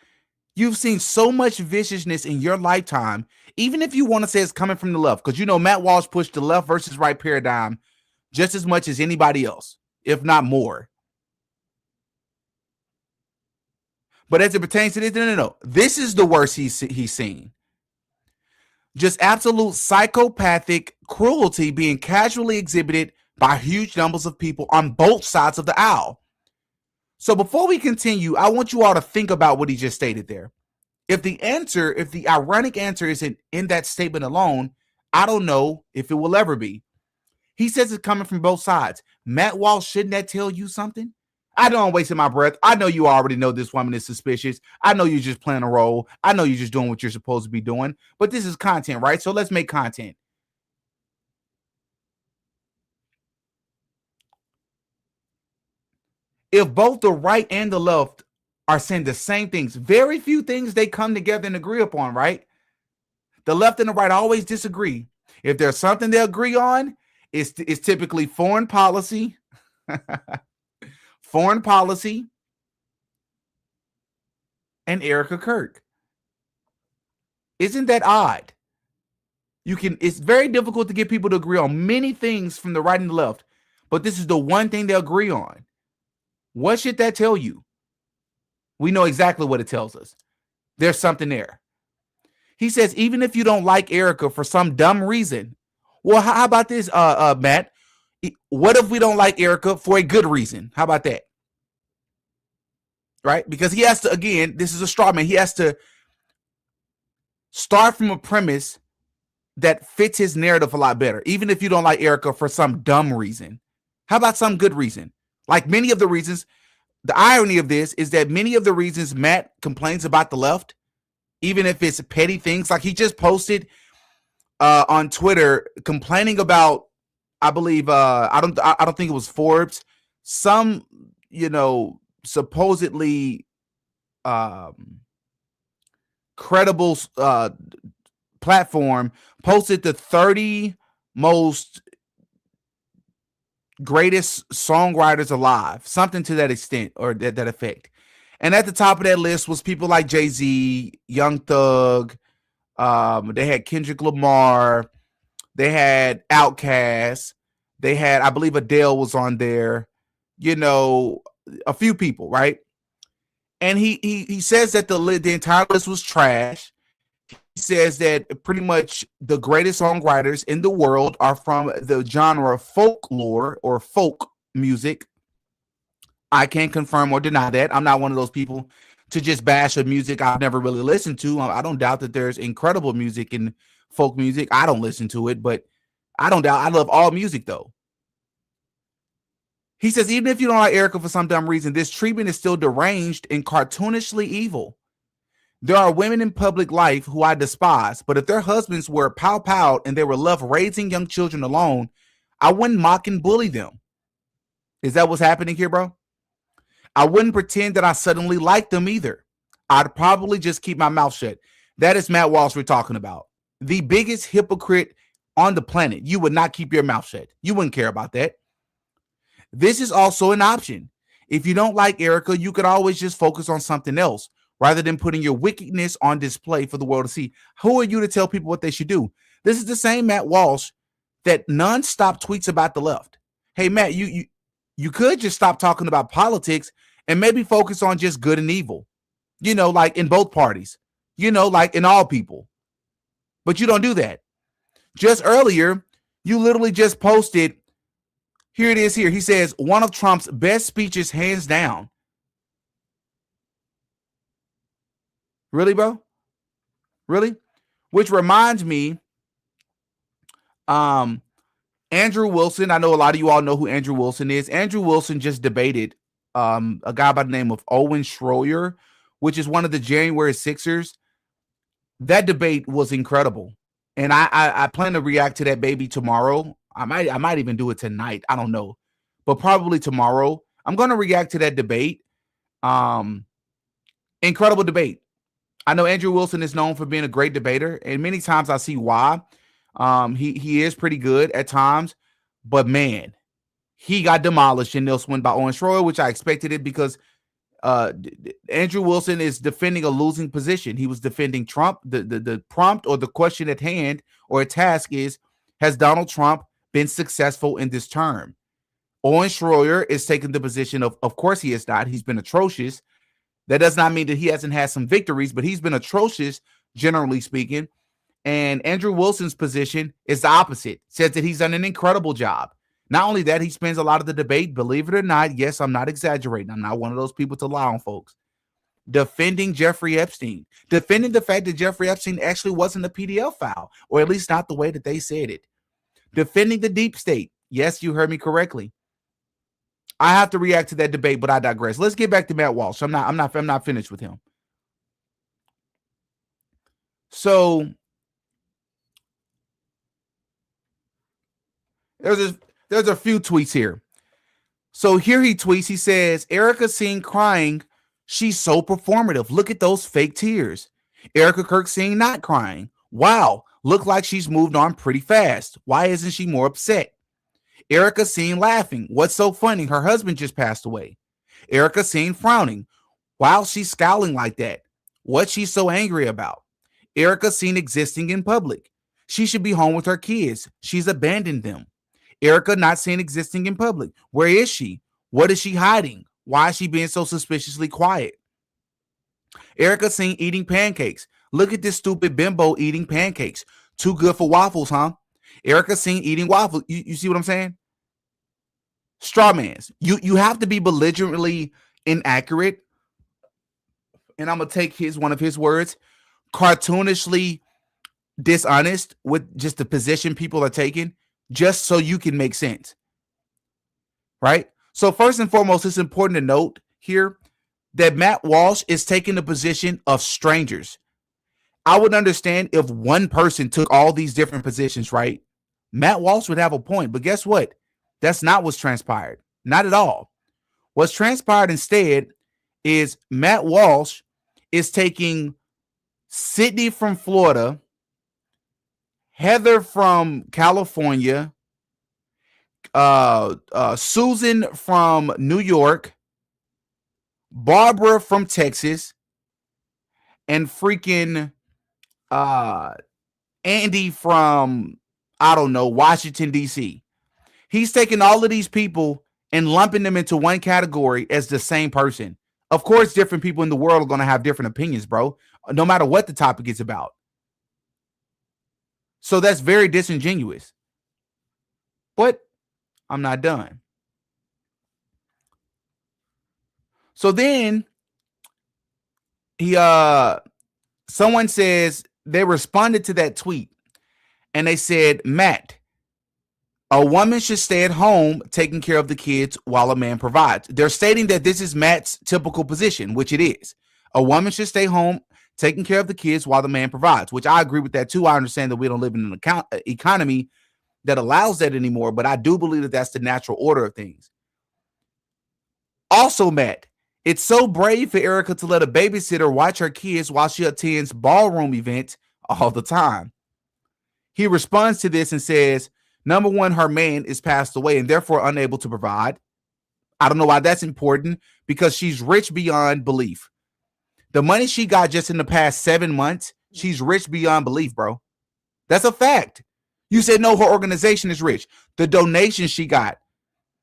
You've seen so much viciousness in your lifetime, even if you want to say it's coming from the left, because Matt Walsh pushed the left versus right paradigm just as much as anybody else, if not more. But as it pertains to this, no. This is the worst he's seen. Just absolute psychopathic cruelty being casually exhibited by huge numbers of people on both sides of the aisle. So before we continue, I want you all to think about what he just stated there. If the ironic answer isn't in that statement alone, I don't know if it will ever be. He says it's coming from both sides. Matt Walsh, shouldn't that tell you something? I don't waste my breath. I know you already know this woman is suspicious. I know you're just playing a role. I know you're just doing what you're supposed to be doing. But this is content, right? So let's make content. If both the right and the left are saying the same things, very few things they come together and agree upon, right? The left and the right always disagree. If there's something they agree on, it's typically foreign policy, and Erika Kirk. Isn't that odd? It's very difficult to get people to agree on many things from the right and the left, but this is the one thing they agree on. What should that tell you? We know exactly what it tells us. There's something there. He says, even if you don't like Erika for some dumb reason, well, how about this, Matt? What if we don't like Erika for a good reason? How about that? right? Because he has to, again, this is a straw man. He has to start from a premise that fits his narrative a lot better, even if you don't like Erika for some dumb reason. How about some good reason? Like many of the reasons, the irony of this is that many of the reasons Matt complains about the left, even if it's petty things, like he just posted on Twitter complaining about, I believe, I don't think it was Forbes, some, supposedly credible platform posted the 30 most greatest songwriters alive, something to that extent or that effect. And at the top of that list was people like Jay-Z, Young Thug. They had Kendrick Lamar. They had Outkast. They had, I believe, Adele was on there. A few people, right? And he says that the entire list was trash. He says that pretty much the greatest songwriters in the world are from the genre of folklore or folk music. I can't confirm or deny that. I'm not one of those people to just bash a music I've never really listened to. I don't doubt that there's incredible music in folk music. I don't listen to it, but I don't doubt I love all music though. He says, even if you don't like Erika for some dumb reason, this treatment is still deranged and cartoonishly evil. There are women in public life who I despise, but if their husbands were pow-pow and they were left raising young children alone, I wouldn't mock and bully them. Is that what's happening here, bro? I wouldn't pretend that I suddenly like them either. I'd probably just keep my mouth shut. That is Matt Walsh we're talking about. The biggest hypocrite on the planet. You would not keep your mouth shut. You wouldn't care about that. This is also an option. If you don't like Erika, you could always just focus on something else rather than putting your wickedness on display for the world to see. Who are you to tell people what they should do? This is the same Matt Walsh that nonstop tweets about the left. Hey, Matt, you could just stop talking about politics and maybe focus on just good and evil, like in both parties, like in all people. But you don't do that. Just earlier, you literally just posted, here it is here. He says, one of Trump's best speeches, hands down. Really, bro? Really? Which reminds me, Andrew Wilson. I know a lot of you all know who Andrew Wilson is. Andrew Wilson just debated a guy by the name of Owen Schroyer, which is one of the January Sixers. That debate was incredible. And I plan to react to that baby tomorrow. I might even do it tonight. I don't know. But probably tomorrow. I'm going to react to that debate. Incredible debate. I know Andrew Wilson is known for being a great debater, and many times I see why. He is pretty good at times, but man, he got demolished in this one by Owen Schroyer, which I expected it because Andrew Wilson is defending a losing position. He was defending Trump. The prompt or the question at hand or a task is, has Donald Trump been successful in this term? Owen Schroyer is taking the position of course he is not. He's been atrocious. That does not mean that he hasn't had some victories, but he's been atrocious, generally speaking. And Andrew Wilson's position is the opposite. Says that he's done an incredible job. Not only that, he spends a lot of the debate, believe it or not, yes, I'm not exaggerating. I'm not one of those people to lie on folks. Defending Jeffrey Epstein. Defending the fact that Jeffrey Epstein actually wasn't a PDL file, or at least not the way that they said it. Defending the deep state. Yes, you heard me correctly. I have to react to that debate, but I digress. Let's get back to Matt Walsh. I'm not finished with him. So there's a few tweets here. So here he tweets, he says, Erika seen crying. She's so performative. Look at those fake tears. Erika Kirk seen not crying. Wow. Look like she's moved on pretty fast. Why isn't she more upset? Erika seen laughing. What's so funny? Her husband just passed away. Erika seen frowning. Wow, she's scowling like that. What's she so angry about? Erika seen existing in public. She should be home with her kids. She's abandoned them. Erika not seen existing in public. Where is she? What is she hiding? Why is she being so suspiciously quiet? Erika seen eating pancakes. Look at this stupid bimbo eating pancakes. Too good for waffles, huh? Erika seen eating waffles. You see what I'm saying? Strawmans. You have to be belligerently inaccurate and I'm gonna take one of his words, cartoonishly dishonest with just the position people are taking, just so you can make sense. Right? So first and foremost, it's important to note here that Matt Walsh is taking the position of strangers. I would understand if one person took all these different positions, right? Matt Walsh would have a point, but guess what? That's not what's transpired. Not at all. What's transpired instead is Matt Walsh is taking Sydney from Florida, Heather from California, Susan from New York, Barbara from Texas, and freaking Andy from, I don't know, Washington, D.C. He's taking all of these people and lumping them into one category as the same person. Of course, different people in the world are going to have different opinions, bro, no matter what the topic is about. So that's very disingenuous. But I'm not done. So then someone says they responded to that tweet and they said, Matt, a woman should stay at home taking care of the kids while a man provides. They're stating that this is Matt's typical position, which it is. A woman should stay home taking care of the kids while the man provides, which I agree with that too. I understand that we don't live in an economy that allows that anymore, but I do believe that that's the natural order of things. Also, Matt, it's so brave for Erika to let a babysitter watch her kids while she attends ballroom events all the time. He responds to this and says, number one, her man is passed away and therefore unable to provide. I don't know why that's important, because she's rich beyond belief. The money she got just in the past 7 months, she's rich beyond belief, bro. That's a fact. You said, no, her organization is rich. The donation she got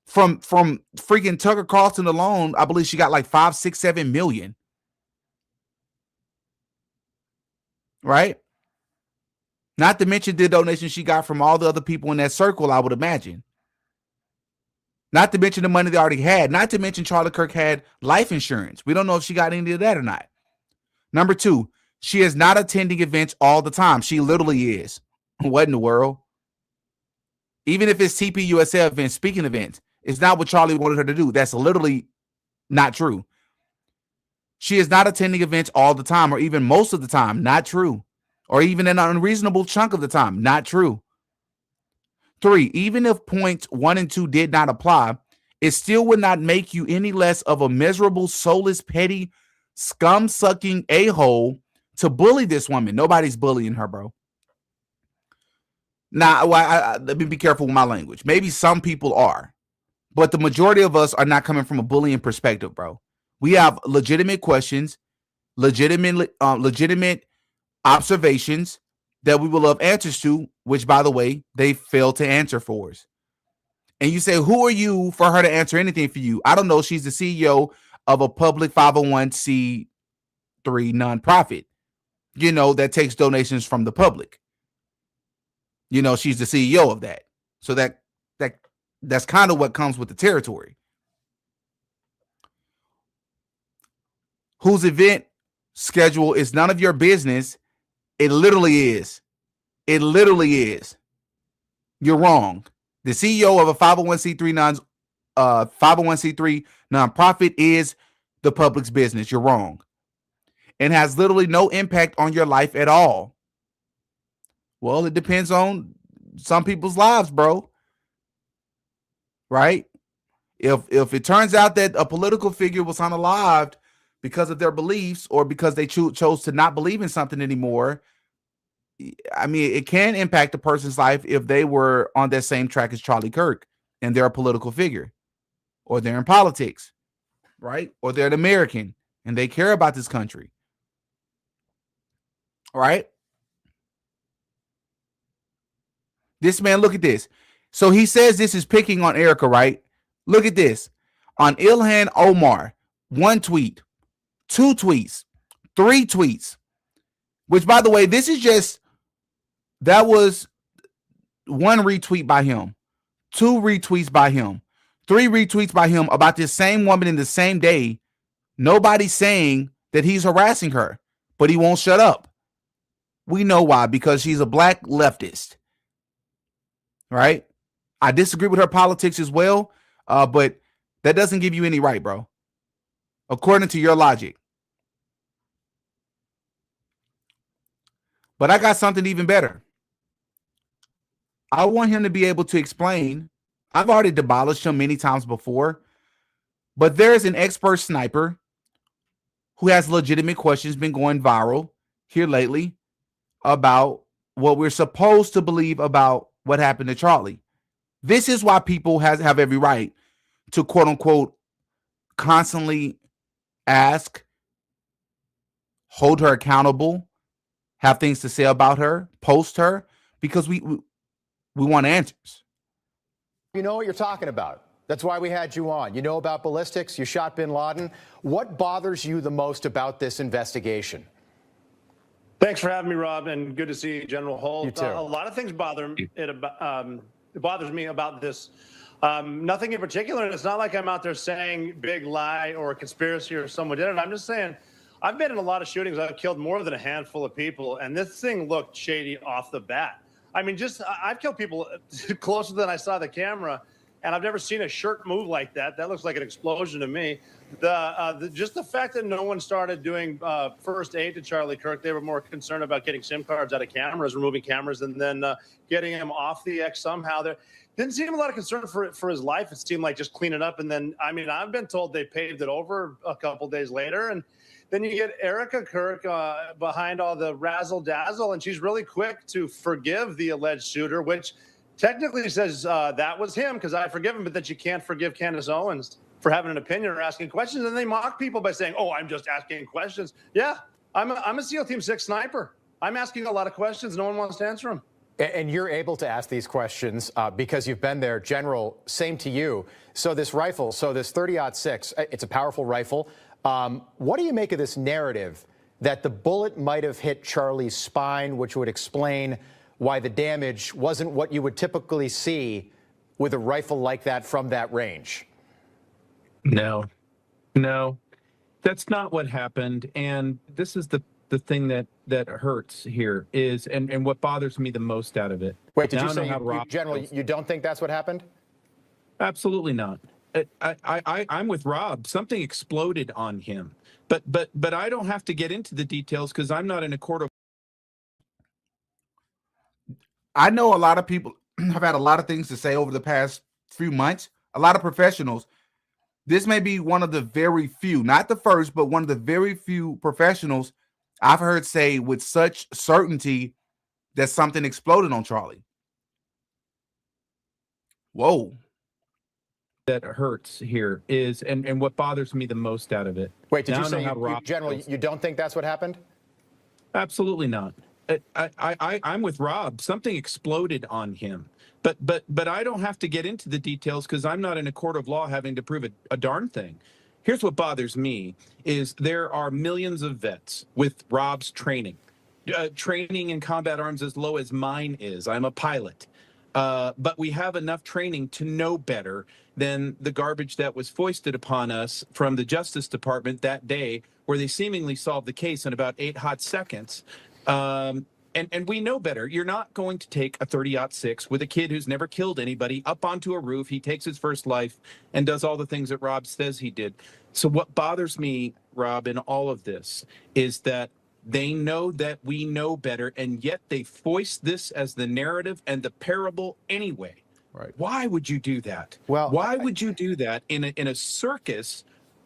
from freaking Tucker Carlson alone, I believe she got like 5, 6, 7 million. Right? Not to mention the donation she got from all the other people in that circle, I would imagine. Not to mention the money they already had. Not to mention Charlie Kirk had life insurance. We don't know if she got any of that or not. Number two, she is not attending events all the time. She literally is. What in the world? Even if it's TPUSA events, speaking events, it's not what Charlie wanted her to do. That's literally not true. She is not attending events all the time, or even most of the time. Not true. Or even an unreasonable chunk of the time. Not true. 3, even if points 1 and 2 did not apply, it still would not make you any less of a miserable, soulless, petty, scum-sucking a-hole to bully this woman. Nobody's bullying her, bro. Now, let me be careful with my language. Maybe some people are, but the majority of us are not coming from a bullying perspective, bro. We have legitimate questions, legitimate observations that we will love answers to, which, by the way, they failed to answer for us. And you say, who are you for her to answer anything for you? I don't know. She's the CEO of a public 501c3 nonprofit, that takes donations from the public. She's the CEO of that. So that's kind of what comes with the territory. Whose event schedule is none of your business. It literally is. It literally is. You're wrong. The CEO of a 501c3 nonprofit is the public's business. You're wrong. And has literally no impact on your life at all. Well, it depends on some people's lives, bro. Right? If it turns out that a political figure was unalived because of their beliefs or because they chose to not believe in something anymore, I mean, it can impact a person's life if they were on that same track as Charlie Kirk and they're a political figure, or they're in politics, right? Or they're an American and they care about this country, right? This man, look at this. So he says this is picking on Erika, right? Look at this. On Ilhan Omar, 1 tweet, 2 tweets, 3 tweets, which, by the way, that was 1 retweet by him, 2 retweets by him, 3 retweets by him about this same woman in the same day. Nobody's saying that he's harassing her, but he won't shut up. We know why, because she's a black leftist, right? I disagree with her politics as well, but that doesn't give you any right, bro, according to your logic. But I got something even better. I want him to be able to explain. I've already demolished him many times before, but there's an expert sniper who has legitimate questions been going viral here lately about what we're supposed to believe about what happened to Charlie. This is why people have every right to, quote unquote, constantly ask, hold her accountable, have things to say about her, post her, because we want answers. You know what you're talking about. That's why we had you on. You know about ballistics. You shot bin Laden. What bothers you the most about this investigation? Thanks for having me, Rob, and good to see you, General Holt. You too. A lot of things bother it bothers me about this. Nothing in particular, and it's not like I'm out there saying big lie or conspiracy or someone did it. I'm just saying I've been in a lot of shootings. I've killed more than a handful of people, and this thing looked shady off the bat. I mean, I've killed people closer than I saw the camera, and I've never seen a shirt move like that. That looks like an explosion to me. Just the fact that no one started doing first aid to Charlie Kirk, they were more concerned about getting SIM cards out of cameras, removing cameras, and then getting him off the X somehow. There didn't seem a lot of concern for his life. It seemed like just clean it up. And then, I mean, I've been told they paved it over a couple days later. And then you get Erika Kirk behind all the razzle-dazzle, and she's really quick to forgive the alleged shooter, which technically says that was him because I forgive him, but that you can't forgive Candace Owens for having an opinion or asking questions. And they mock people by saying, oh, I'm just asking questions. Yeah, I'm a SEAL Team 6 sniper. I'm asking a lot of questions. No one wants to answer them. And you're able to ask these questions because you've been there. General, same to you. So this rifle, this 30-06, it's a powerful rifle. What do you make of this narrative that the bullet might have hit Charlie's spine, which would explain why the damage wasn't what you would typically see with a rifle like that from that range? No, that's not what happened. And this is the thing that hurts here is, and what bothers me the most out of it. Wait, did you say, General, you don't think that's what happened? Absolutely not. I'm with Rob. Something exploded on him, but I don't have to get into the details because I'm not in a court of. I know a lot of people have had a lot of things to say over the past few months. A lot of professionals. This may be one of the very few, not the first, but one of the very few professionals I've heard say with such certainty that something exploded on Charlie. Whoa. That hurts here is, and what bothers me the most out of it. Wait, did you say, General, you don't think that's what happened? Absolutely not. I'm with Rob. Something exploded on him, but I don't have to get into the details because I'm not in a court of law having to prove a darn thing. Here's what bothers me is there are millions of vets with Rob's training in combat arms as low as mine is. I'm a pilot. But we have enough training to know better than the garbage that was foisted upon us from the Justice Department that day, where they seemingly solved the case in about 8 hot seconds. And we know better. You're not going to take a 30-06 with a kid who's never killed anybody up onto a roof. He takes his first life and does all the things that Rob says he did. So what bothers me, Rob, in all of this is that they know that we know better, and yet they foist this as the narrative and the parable anyway. Right. Why would you do that? Well, why would you do that in a circus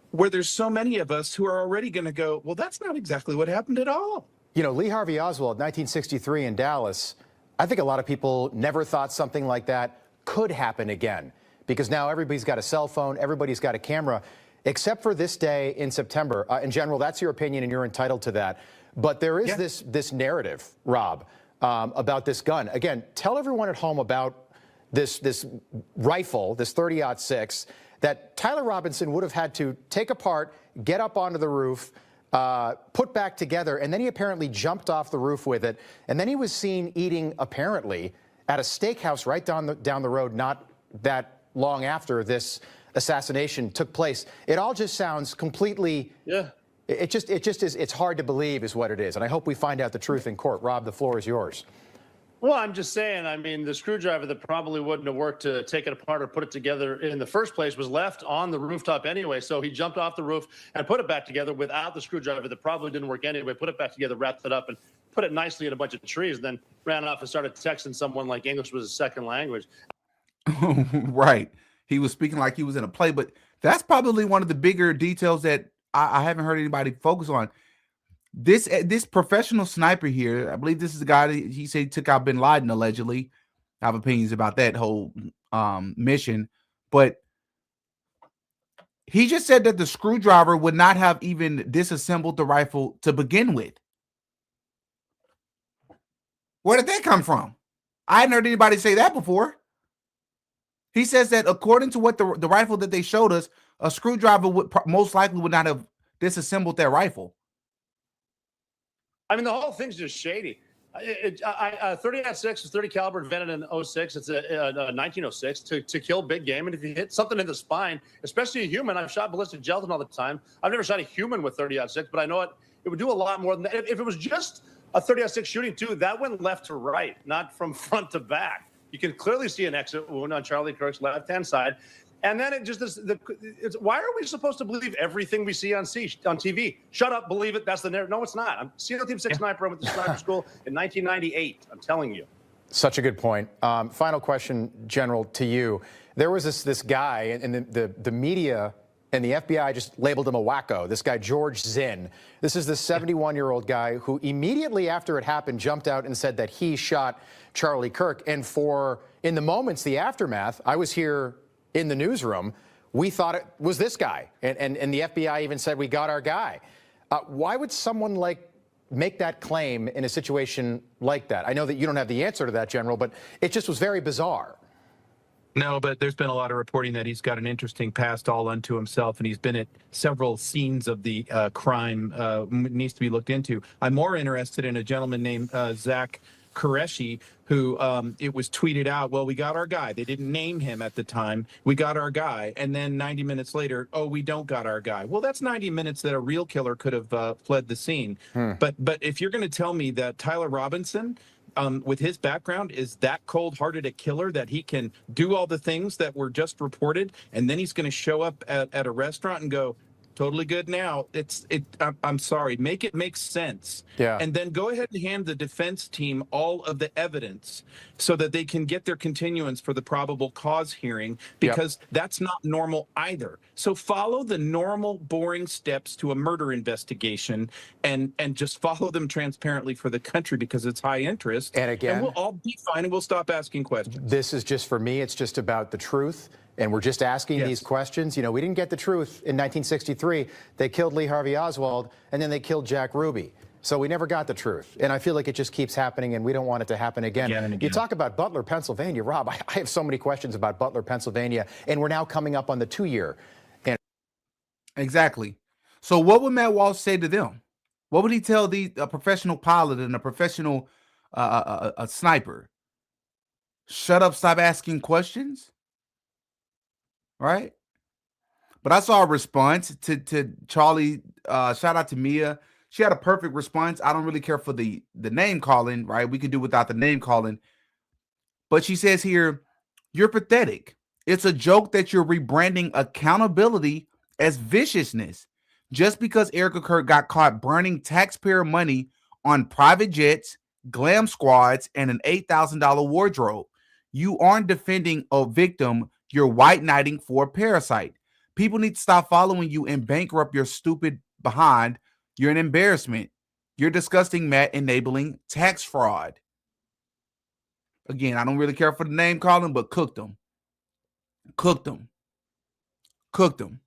where there's so many of us who are already going to go, well, that's not exactly what happened at all. You know, Lee Harvey Oswald, 1963 in Dallas, I think a lot of people never thought something like that could happen again, because now everybody's got a cell phone, everybody's got a camera, except for this day in September. In general, that's your opinion and you're entitled to that. But there is this narrative, Rob, about this gun. Again, tell everyone at home about this rifle, this 30-06, that Tyler Robinson would have had to take apart, get up onto the roof, put back together, and then he apparently jumped off the roof with it. And then he was seen eating, apparently, at a steakhouse right down the road, not that long after this assassination took place. It all just sounds completely It just is. It's hard to believe, is what it is. And I hope we find out the truth in court. Rob, the floor is yours. Well, I'm just saying, I mean, the screwdriver that probably wouldn't have worked to take it apart or put it together in the first place was left on the rooftop anyway. So he jumped off the roof and put it back together without the screwdriver that probably didn't work anyway, put it back together, wrapped it up, and put it nicely in a bunch of trees, and then ran off and started texting someone like English was his second language. Right. He was speaking like he was in a play, but that's probably one of the bigger details that I haven't heard anybody focus on. This professional sniper here, I believe this is the guy that he said he took out bin Laden allegedly. I have opinions about that whole mission, but he just said that the screwdriver would not have even disassembled the rifle to begin with. Where did that come from? I hadn't heard anybody say that before. He says that according to what the rifle that they showed us, a screwdriver would most likely would not have disassembled that rifle. I mean, the whole thing's just shady. 30-06 is 30 caliber invented in 06. It's a 1906 to kill big game. And if you hit something in the spine, especially a human, I've shot ballistic gelatin all the time. I've never shot a human with 30-06, but I know it would do a lot more than that. If it was just a 30-06 shooting too, that went left to right, not from front to back. You can clearly see an exit wound on Charlie Kirk's left-hand side. And then it just is. Why are we supposed to believe everything we see on TV? Shut up, believe it. That's the narrative. No, it's not. I'm SEAL Team 6 sniper. I went to sniper school in 1998. I'm telling you. Such a good point. Final question, General, to you. There was this guy, and the media and the FBI just labeled him a wacko. This guy, George Zinn. This is this 71-year-old guy who immediately after it happened jumped out and said that he shot Charlie Kirk. And in the moments, the aftermath, I was here in the newsroom, we thought it was this guy. And the FBI even said, we got our guy. Why would someone make that claim in a situation like that? I know that you don't have the answer to that, General, but it just was very bizarre. No, but there's been a lot of reporting that he's got an interesting past all unto himself, and he's been at several scenes of the crime. Needs to be looked into. I'm more interested in a gentleman named Zach Qureshi, who it was tweeted out, well, we got our guy. They didn't name him at the time. We got our guy. And then 90 minutes later, oh, we don't got our guy. Well, that's 90 minutes that a real killer could have fled the scene. But if you're going to tell me that Tyler Robinson, with his background, is that cold-hearted a killer that he can do all the things that were just reported, and then he's going to show up at a restaurant and go, totally good now. I'm sorry. Make it make sense. Yeah. And then go ahead and hand the defense team all of the evidence so that they can get their continuance for the probable cause hearing, because that's not normal either. So follow the normal, boring steps to a murder investigation and just follow them transparently for the country, because it's high interest. And again, and we'll all be fine and we'll stop asking questions. This is just, for me, it's just about the truth. And we're just asking these questions. You know, we didn't get the truth in 1963. They killed Lee Harvey Oswald, and then they killed Jack Ruby. So we never got the truth. And I feel like it just keeps happening, and we don't want it to happen again. You talk about Butler, Pennsylvania. Rob, I have so many questions about Butler, Pennsylvania, and we're now coming up on the 2-year. Exactly. So what would Matt Walsh say to them? What would he tell a professional pilot and a professional a sniper? Shut up, stop asking questions? Right? But I saw a response to Charlie. Shout out to Mia. She had a perfect response. I don't really care for the name calling, right? We could do without the name calling. But she says here, you're pathetic. It's a joke that you're rebranding accountability as viciousness. Just because Erika Kirk got caught burning taxpayer money on private jets, glam squads, and an $8,000 wardrobe, you aren't defending a victim. You're white knighting for a parasite. People need to stop following you and bankrupt your stupid behind. You're an embarrassment. You're disgusting, Matt, enabling tax fraud. Again, I don't really care for the name calling, but cooked them. Cooked them. Cooked them.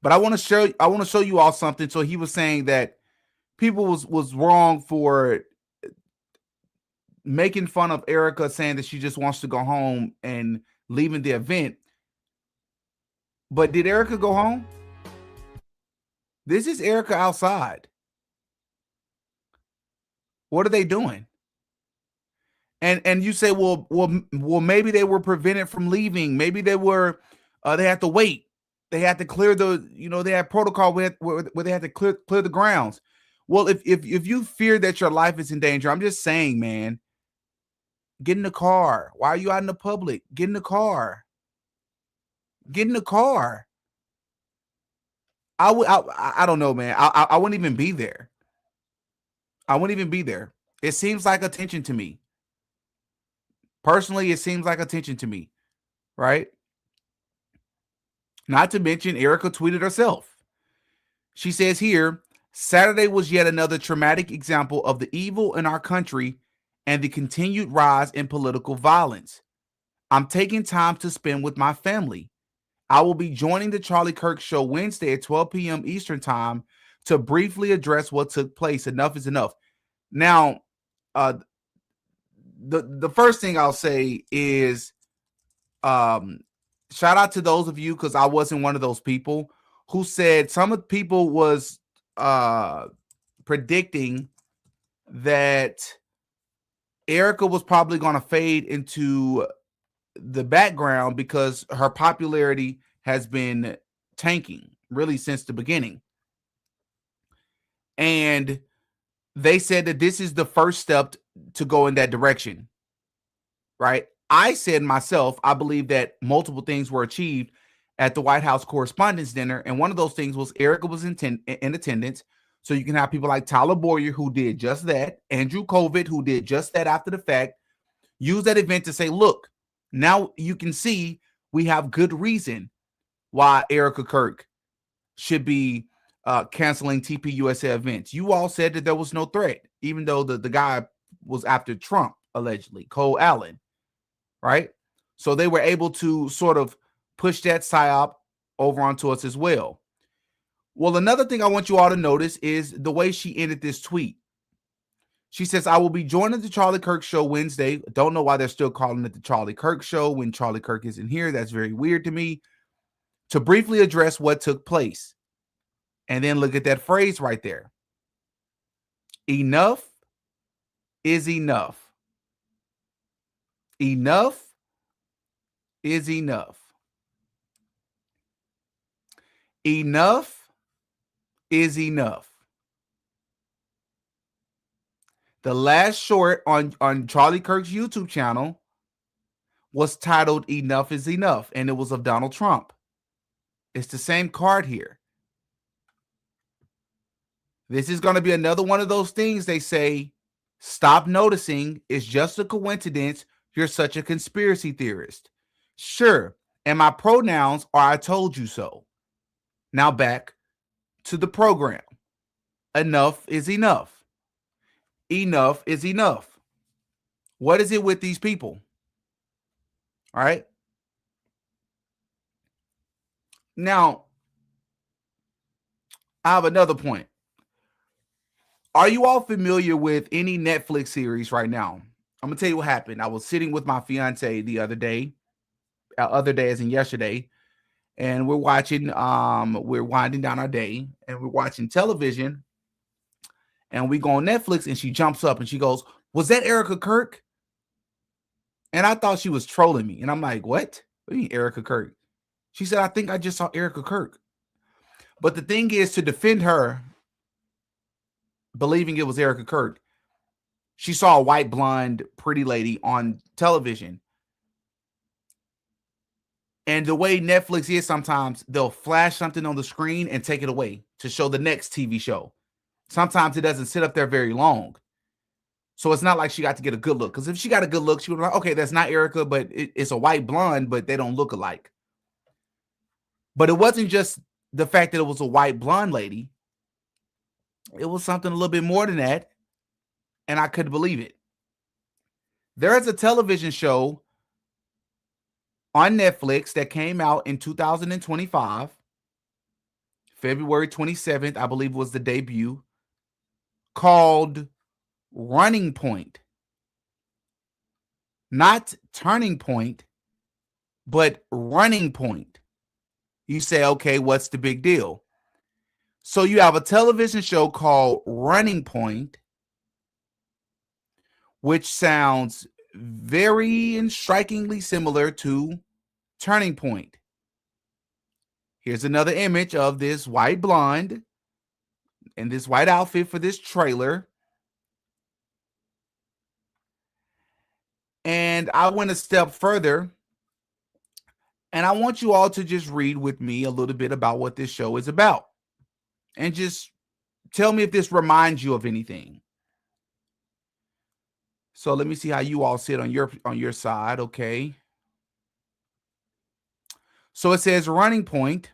But I want to show you all something. So he was saying that people was wrong for making fun of Erika, saying that she just wants to go home and leaving the event. But did Erika go home? This is Erika outside. What are they doing? And you say, well, maybe they were prevented from leaving. Maybe they had to wait. They had to clear they had protocol where they had to clear the grounds. Well, if you fear that your life is in danger, I'm just saying, man, get in the car. Why are you out in the public? Get in the car. Get in the car. I don't know, man. I wouldn't even be there. I wouldn't even be there. It seems like attention to me. Personally, it seems like attention to me, right? Not to mention, Erika tweeted herself. She says here, Saturday was yet another traumatic example of the evil in our country and the continued rise in political violence. I'm taking time to spend with my family. I will be joining the Charlie Kirk Show Wednesday at 12 p.m. Eastern Time to briefly address what took place. Enough is enough. Now, the first thing I'll say is shout out to those of you, because I wasn't one of those people who said some of the people was predicting that Erika was probably going to fade into the background because her popularity has been tanking really since the beginning. And they said that this is the first step to go in that direction, right? I said myself, I believe that multiple things were achieved at the White House Correspondents' Dinner, and one of those things was Erika was in attendance, so you can have people like Tyler Boyer, who did just that, Andrew Kovic, who did just that after the fact, use that event to say, look, now you can see we have good reason why Erika Kirk should be canceling TPUSA events. You all said that there was no threat, even though the guy was after Trump, allegedly, Cole Allen, right? So they were able to sort of push that psyop over onto us as well. Well, another thing I want you all to notice is the way she ended this tweet. She says, I will be joining the Charlie Kirk Show Wednesday. Don't know why they're still calling it the Charlie Kirk Show when Charlie Kirk isn't here. That's very weird to me. To briefly address what took place. And then look at that phrase right there. Enough is enough. Enough is enough. Enough is enough. The last short on Charlie Kirk's YouTube channel was titled Enough is Enough, and it was of Donald Trump. It's the same card here. This is going to be another one of those things they say, stop noticing. It's just a coincidence. You're such a conspiracy theorist. Sure. And my pronouns are I told you so. Now back to the program. Enough is enough. Enough is enough. What is it with these people? All right. Now, I have another point. Are you all familiar with any Netflix series right now? I'm going to tell you what happened. I was sitting with my fiance the other day as in yesterday, and we're watching, we're winding down our day, and we're watching television, and we go on Netflix, and she jumps up and she goes, was that Erika Kirk? And I thought she was trolling me. And I'm like, what? What do you mean Erika Kirk? She said, I think I just saw Erika Kirk. But the thing is, to defend her, believing it was Erika Kirk, she saw a white blonde pretty lady on television. And the way Netflix is, sometimes they'll flash something on the screen and take it away to show the next TV show. Sometimes it doesn't sit up there very long. So it's not like she got to get a good look. Because if she got a good look, she would be like, okay, that's not Erika, but it's a white blonde, but they don't look alike. But it wasn't just the fact that it was a white blonde lady. It was something a little bit more than that. And I couldn't believe it. There is a television show on Netflix that came out in 2025. February 27th, I believe, was the debut, called Running Point. Not Turning Point, but Running Point. You say, okay, what's the big deal? So you have a television show called Running Point, which sounds very and strikingly similar to Turning Point. Here's another image of this white blonde in this white outfit for this trailer. And I went a step further, and I want you all to just read with me a little bit about what this show is about. And just tell me if this reminds you of anything. So let me see how you all sit on your side, okay? So it says Running Point.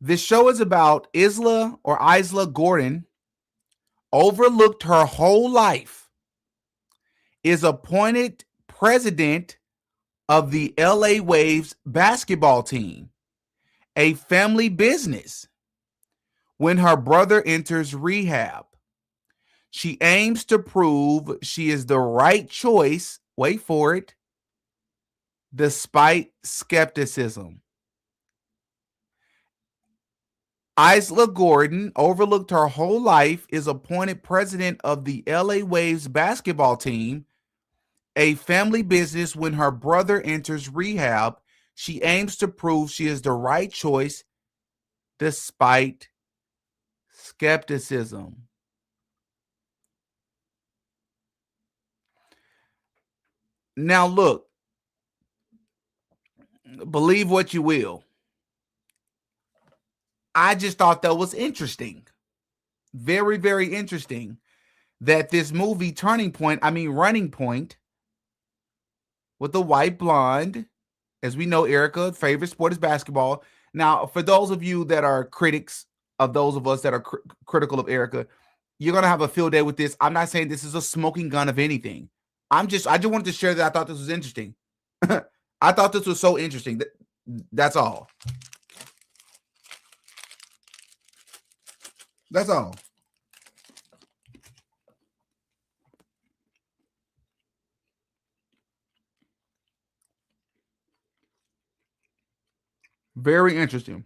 This show is about Isla Gordon, overlooked her whole life, is appointed president of the LA Waves basketball team, a family business. When her brother enters rehab, she aims to prove she is the right choice, wait for it, despite skepticism. Isla Gordon, overlooked her whole life, is appointed president of the LA Waves basketball team, a family business. When her brother enters rehab, she aims to prove she is the right choice despite skepticism. Now look, believe what you will. I just thought that was interesting. Very, very interesting that this movie Running Point, with the white blonde, as we know, Erika's favorite sport is basketball. Now, for those of you that are critics of those of us that are critical of Erika, you're going to have a field day with this. I'm not saying this is a smoking gun of anything. I just wanted to share that I thought this was interesting. I thought this was so interesting. That's all. That's all. Very interesting.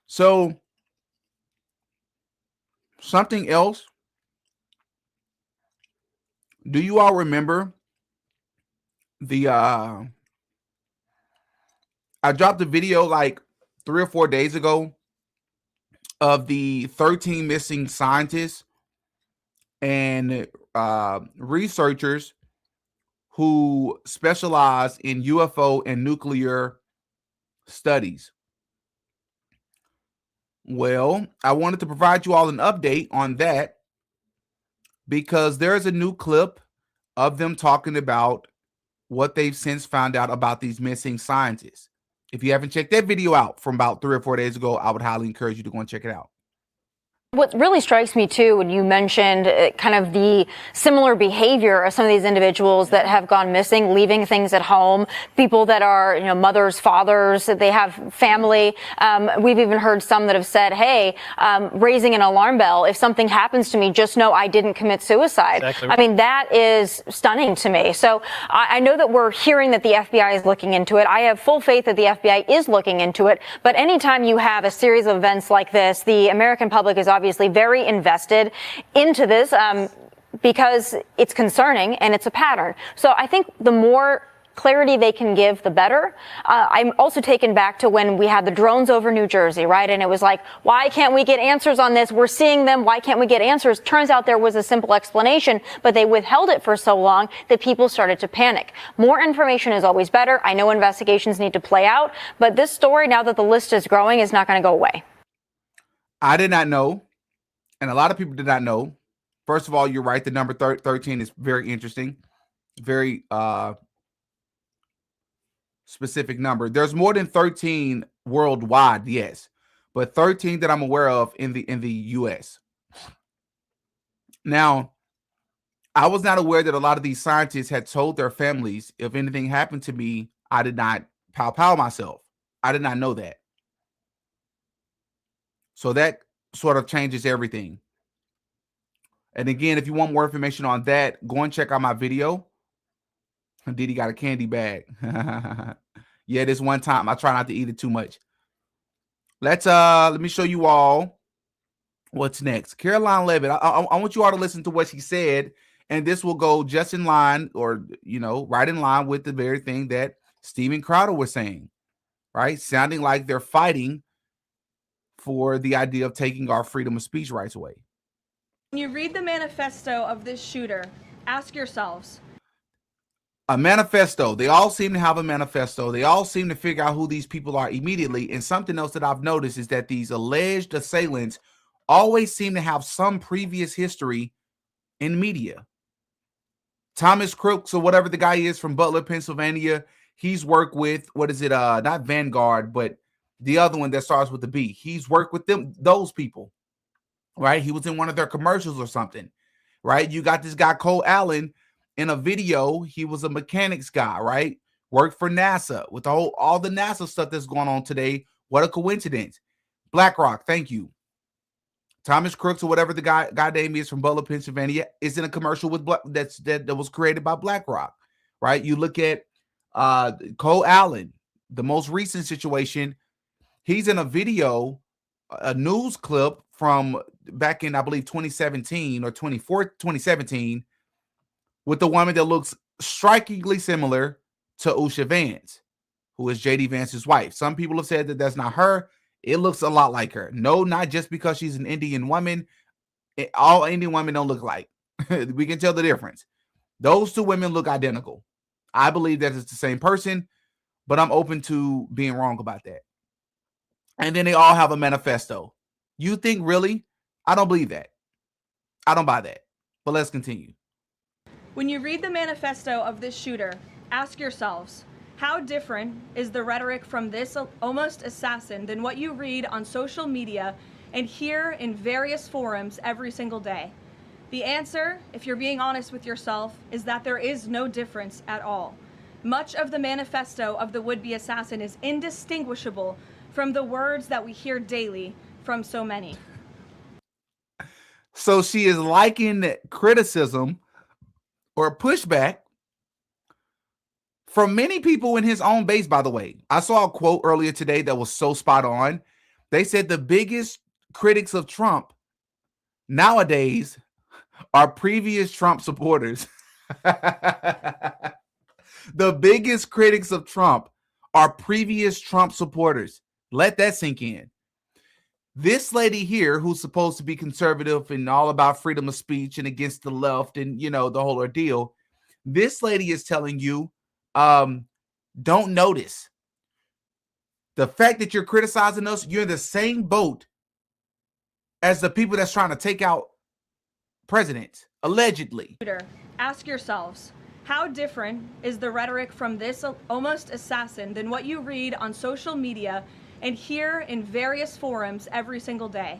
So, something else. Do you all remember the I dropped a video like 3 or 4 days ago of the 13 missing scientists and researchers who specialize in UFO and nuclear studies. Well, I wanted to provide you all an update on that because there's a new clip of them talking about what they've since found out about these missing scientists. If you haven't checked that video out from about 3 or 4 days ago, I would highly encourage you to go and check it out. What really strikes me, too, when you mentioned kind of the similar behavior of some of these individuals that have gone missing, leaving things at home, people that are, mothers, fathers, that they have family. We've even heard some that have said, hey, raising an alarm bell. If something happens to me, just know I didn't commit suicide. Exactly. I mean, that is stunning to me. So I know that we're hearing that the FBI is looking into it. I have full faith that the FBI is looking into it. But anytime you have a series of events like this, the American public is obviously very invested into this because it's concerning and it's a pattern. So I think the more clarity they can give, the better. I'm also taken back to when we had the drones over New Jersey, right? And it was like, why can't we get answers on this? We're seeing them. Why can't we get answers? Turns out there was a simple explanation, but they withheld it for so long that people started to panic. More information is always better. I know investigations need to play out, but this story, now that the list is growing, is not going to go away. I did not know. And a lot of people did not know. First of all, you're right. The number 13 is very interesting. Very specific number. There's more than 13 worldwide, yes. But 13 that I'm aware of in the US. Now, I was not aware that a lot of these scientists had told their families, if anything happened to me, I did not pow myself. I did not know that. So that sort of changes everything. And again, if you want more information on that, go and check out my video. Diddy got a candy bag. Yeah, this one time I try not to eat it too much. Let me show you all what's next. Caroline Levitt. I want you all to listen to what she said, and this will go just in line, or right in line with the very thing that Steven Crowder was saying. right? Sounding like they're fighting for the idea of taking our freedom of speech rights away. When you read the manifesto of this shooter, ask yourselves. A manifesto. They all seem to have a manifesto. They all seem to figure out who these people are immediately. And something else that I've noticed is that these alleged assailants always seem to have some previous history in media. Thomas Crooks, or whatever the guy is from Butler, Pennsylvania, he's worked with, not Vanguard, but the other one that starts with the B. He's worked with those people, right? He was in one of their commercials or something, right? You got this guy, Cole Allen, in a video. He was a mechanics guy, right? Worked for NASA with all the NASA stuff that's going on today. What a coincidence. BlackRock, thank you. Thomas Crooks, or whatever the guy name is from Butler, Pennsylvania, is in a commercial with that was created by BlackRock, right? You look at Cole Allen, the most recent situation. He's in a video, a news clip from back in, I believe, 2017 or 2017, with the woman that looks strikingly similar to Usha Vance, who is JD Vance's wife. Some people have said that that's not her. It looks a lot like her. No, not just because she's an Indian woman. All Indian women don't look like. We can tell the difference. Those two women look identical. I believe that it's the same person, but I'm open to being wrong about that. And then they all have a manifesto. You think really? I don't believe that. I don't buy that. But let's continue. When you read the manifesto of this shooter, ask yourselves, how different is the rhetoric from this almost assassin than what you read on social media and hear in various forums every single day? The answer, if you're being honest with yourself, is that there is no difference at all. Much of the manifesto of the would-be assassin is indistinguishable from the words that we hear daily from so many. So she is liking criticism or pushback from many people in his own base, by the way. I saw a quote earlier today that was so spot on. They said the biggest critics of Trump nowadays are previous Trump supporters. The biggest critics of Trump are previous Trump supporters. Let that sink in. This lady here, who's supposed to be conservative and all about freedom of speech and against the left and, the whole ordeal, this lady is telling you, don't notice. The fact that you're criticizing us, you're in the same boat as the people that's trying to take out presidents, allegedly. Ask yourselves, how different is the rhetoric from this almost assassin than what you read on social media and hear in various forums every single day?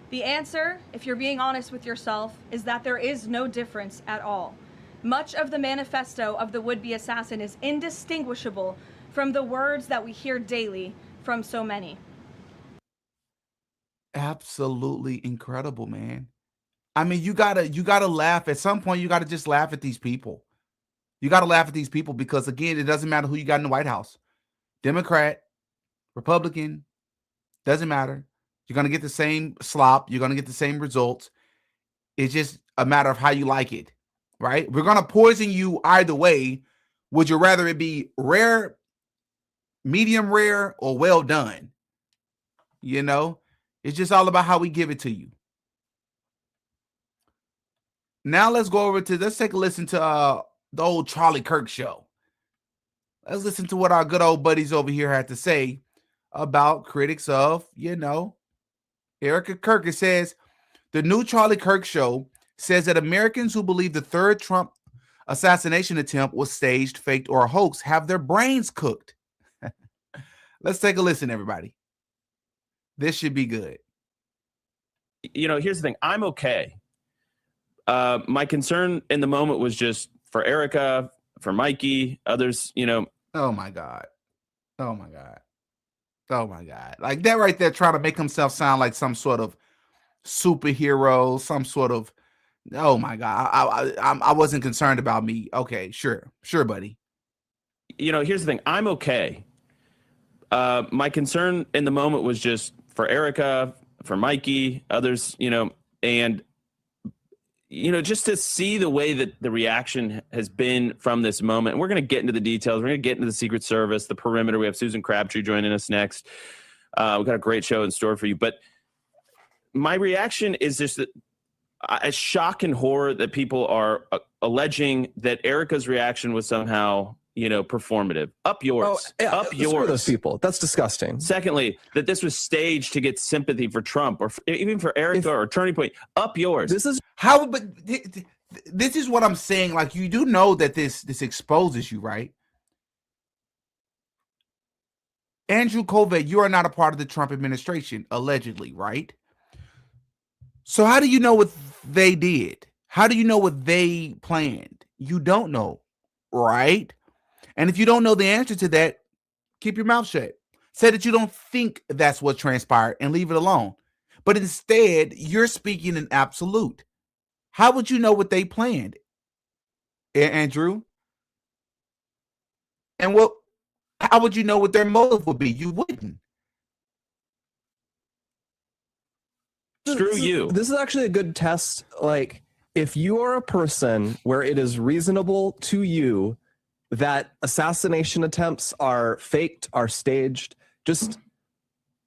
The answer, if you're being honest with yourself, is that there is no difference at all. Much of the manifesto of the would-be assassin is indistinguishable from the words that we hear daily from so many. Absolutely incredible, man. I mean, you gotta laugh. At some point, you gotta just laugh at these people. You gotta laugh at these people because, again, it doesn't matter who you got in the White House. Democrat, Republican, doesn't matter. You're gonna get the same slop. You're gonna get the same results. It's just a matter of how you like it, right? We're gonna poison you either way. Would you rather it be rare, medium rare, or well done? It's just all about how we give it to you. Now let's take a listen to the old Charlie Kirk show. Let's listen to what our good old buddies over here had to say about critics of, Erika Kirk. It says, the new Charlie Kirk show says that Americans who believe the third Trump assassination attempt was staged, faked, or a hoax have their brains cooked. Let's take a listen, everybody. This should be good. Here's the thing. I'm okay. My concern in the moment was just for Erika, for Mikey, others, Oh my God. Oh my God. Oh my God. Like that right there, trying to make himself sound like some sort of superhero, some sort of, oh my God. I wasn't concerned about me. Okay, sure, buddy. Here's the thing. I'm okay. My concern in the moment was just for Erika, for Mikey, others, and just to see the way that the reaction has been from this moment. We're going to get into the details. We're going to get into the Secret Service, the perimeter. We have Susan Crabtree joining us next. We've got a great show in store for you. But my reaction is just that a shock and horror that people are alleging that Erika's reaction was somehow, performative. Up yours. Up yours. Those people. That's disgusting. Secondly, that this was staged to get sympathy for Trump or even for Erika or Turning Point. Up yours. This is how, but this is what I'm saying. Like, you do know that this exposes you, right? Andrew Kovach, you are not a part of the Trump administration, allegedly, right? So how do you know what they did? How do you know what they planned? You don't know, right? And if you don't know the answer to that, keep your mouth shut. Say that you don't think that's what transpired and leave it alone. But instead, you're speaking in absolute. How would you know what they planned, Andrew? And how would you know what their motive would be? You wouldn't. Screw you. This is actually a good test. Like, if you are a person where it is reasonable to you that assassination attempts are faked, are staged, just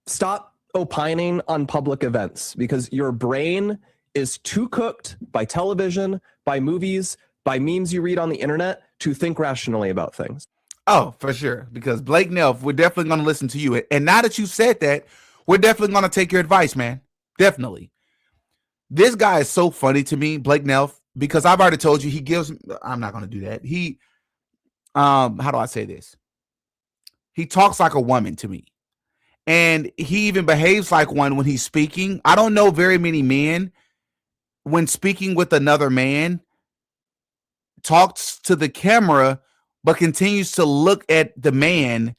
stop opining on public events, because your brain is too cooked by television, by movies, by memes you read on the internet to think rationally about things. Oh, for sure. Because Blake Nelf, we're definitely going to listen to you. And now that you said that, we're definitely going to take your advice, man. Definitely. This guy is so funny to me, Blake Nelf, because I've already told you I'm not going to do that. How do I say this? He talks like a woman to me. And he even behaves like one when he's speaking. I don't know very many men when speaking with another man talks to the camera but continues to look at the man.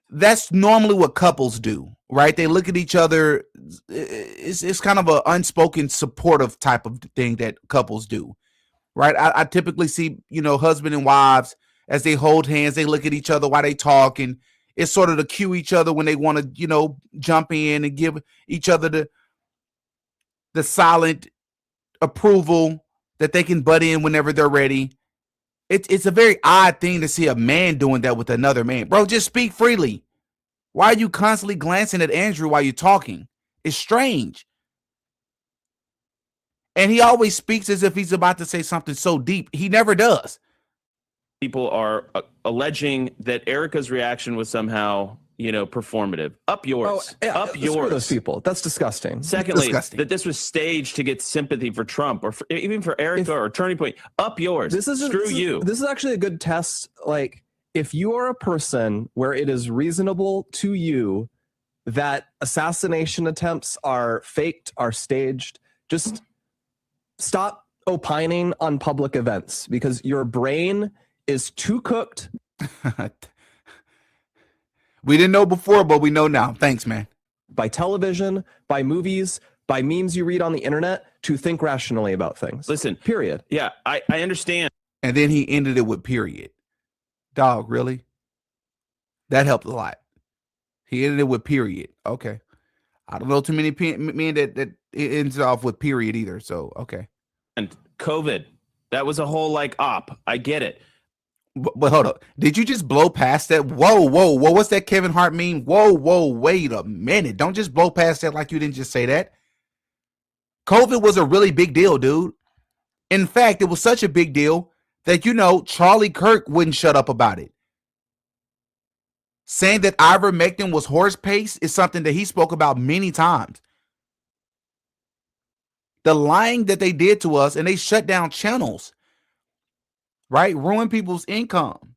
That's normally what couples do, right? They look at each other. It's kind of an unspoken supportive type of thing that couples do, right? I typically see, husband and wives, as they hold hands, they look at each other while they talk, and it's sort of to cue each other when they want to, jump in and give each other the silent approval that they can butt in whenever they're ready. It's a very odd thing to see a man doing that with another man. Bro, just speak freely. Why are you constantly glancing at Andrew while you're talking? It's strange. And he always speaks as if he's about to say something so deep. He never does. People are alleging that Erika's reaction was somehow, performative. Up yours. Up yours. Those people. That's disgusting. Secondly, that this was staged to get sympathy for Trump or even for Erika or Turning Point. Up yours. Screw you. This is actually a good test. Like, if you are a person where it is reasonable to you that assassination attempts are faked, are staged, just stop opining on public events, because your brain is too cooked. We didn't know before, but we know now. Thanks, man. By television, by movies, by memes you read on the internet to think rationally about things. Listen, period. Yeah, I understand. And then he ended it with period. Dog, really? That helped a lot. He ended it with period. Okay. I don't know too many men that ends off with period either. So, okay. And COVID, that was a whole op. I get it. But hold up. Did you just blow past that? Whoa. What's that Kevin Hart meme? Whoa. Wait a minute. Don't just blow past that like you didn't just say that. COVID was a really big deal, dude. In fact, it was such a big deal that, Charlie Kirk wouldn't shut up about it. Saying that ivermectin was horse paste is something that he spoke about many times. The lying that they did to us, and they shut down channels, right? Ruin people's income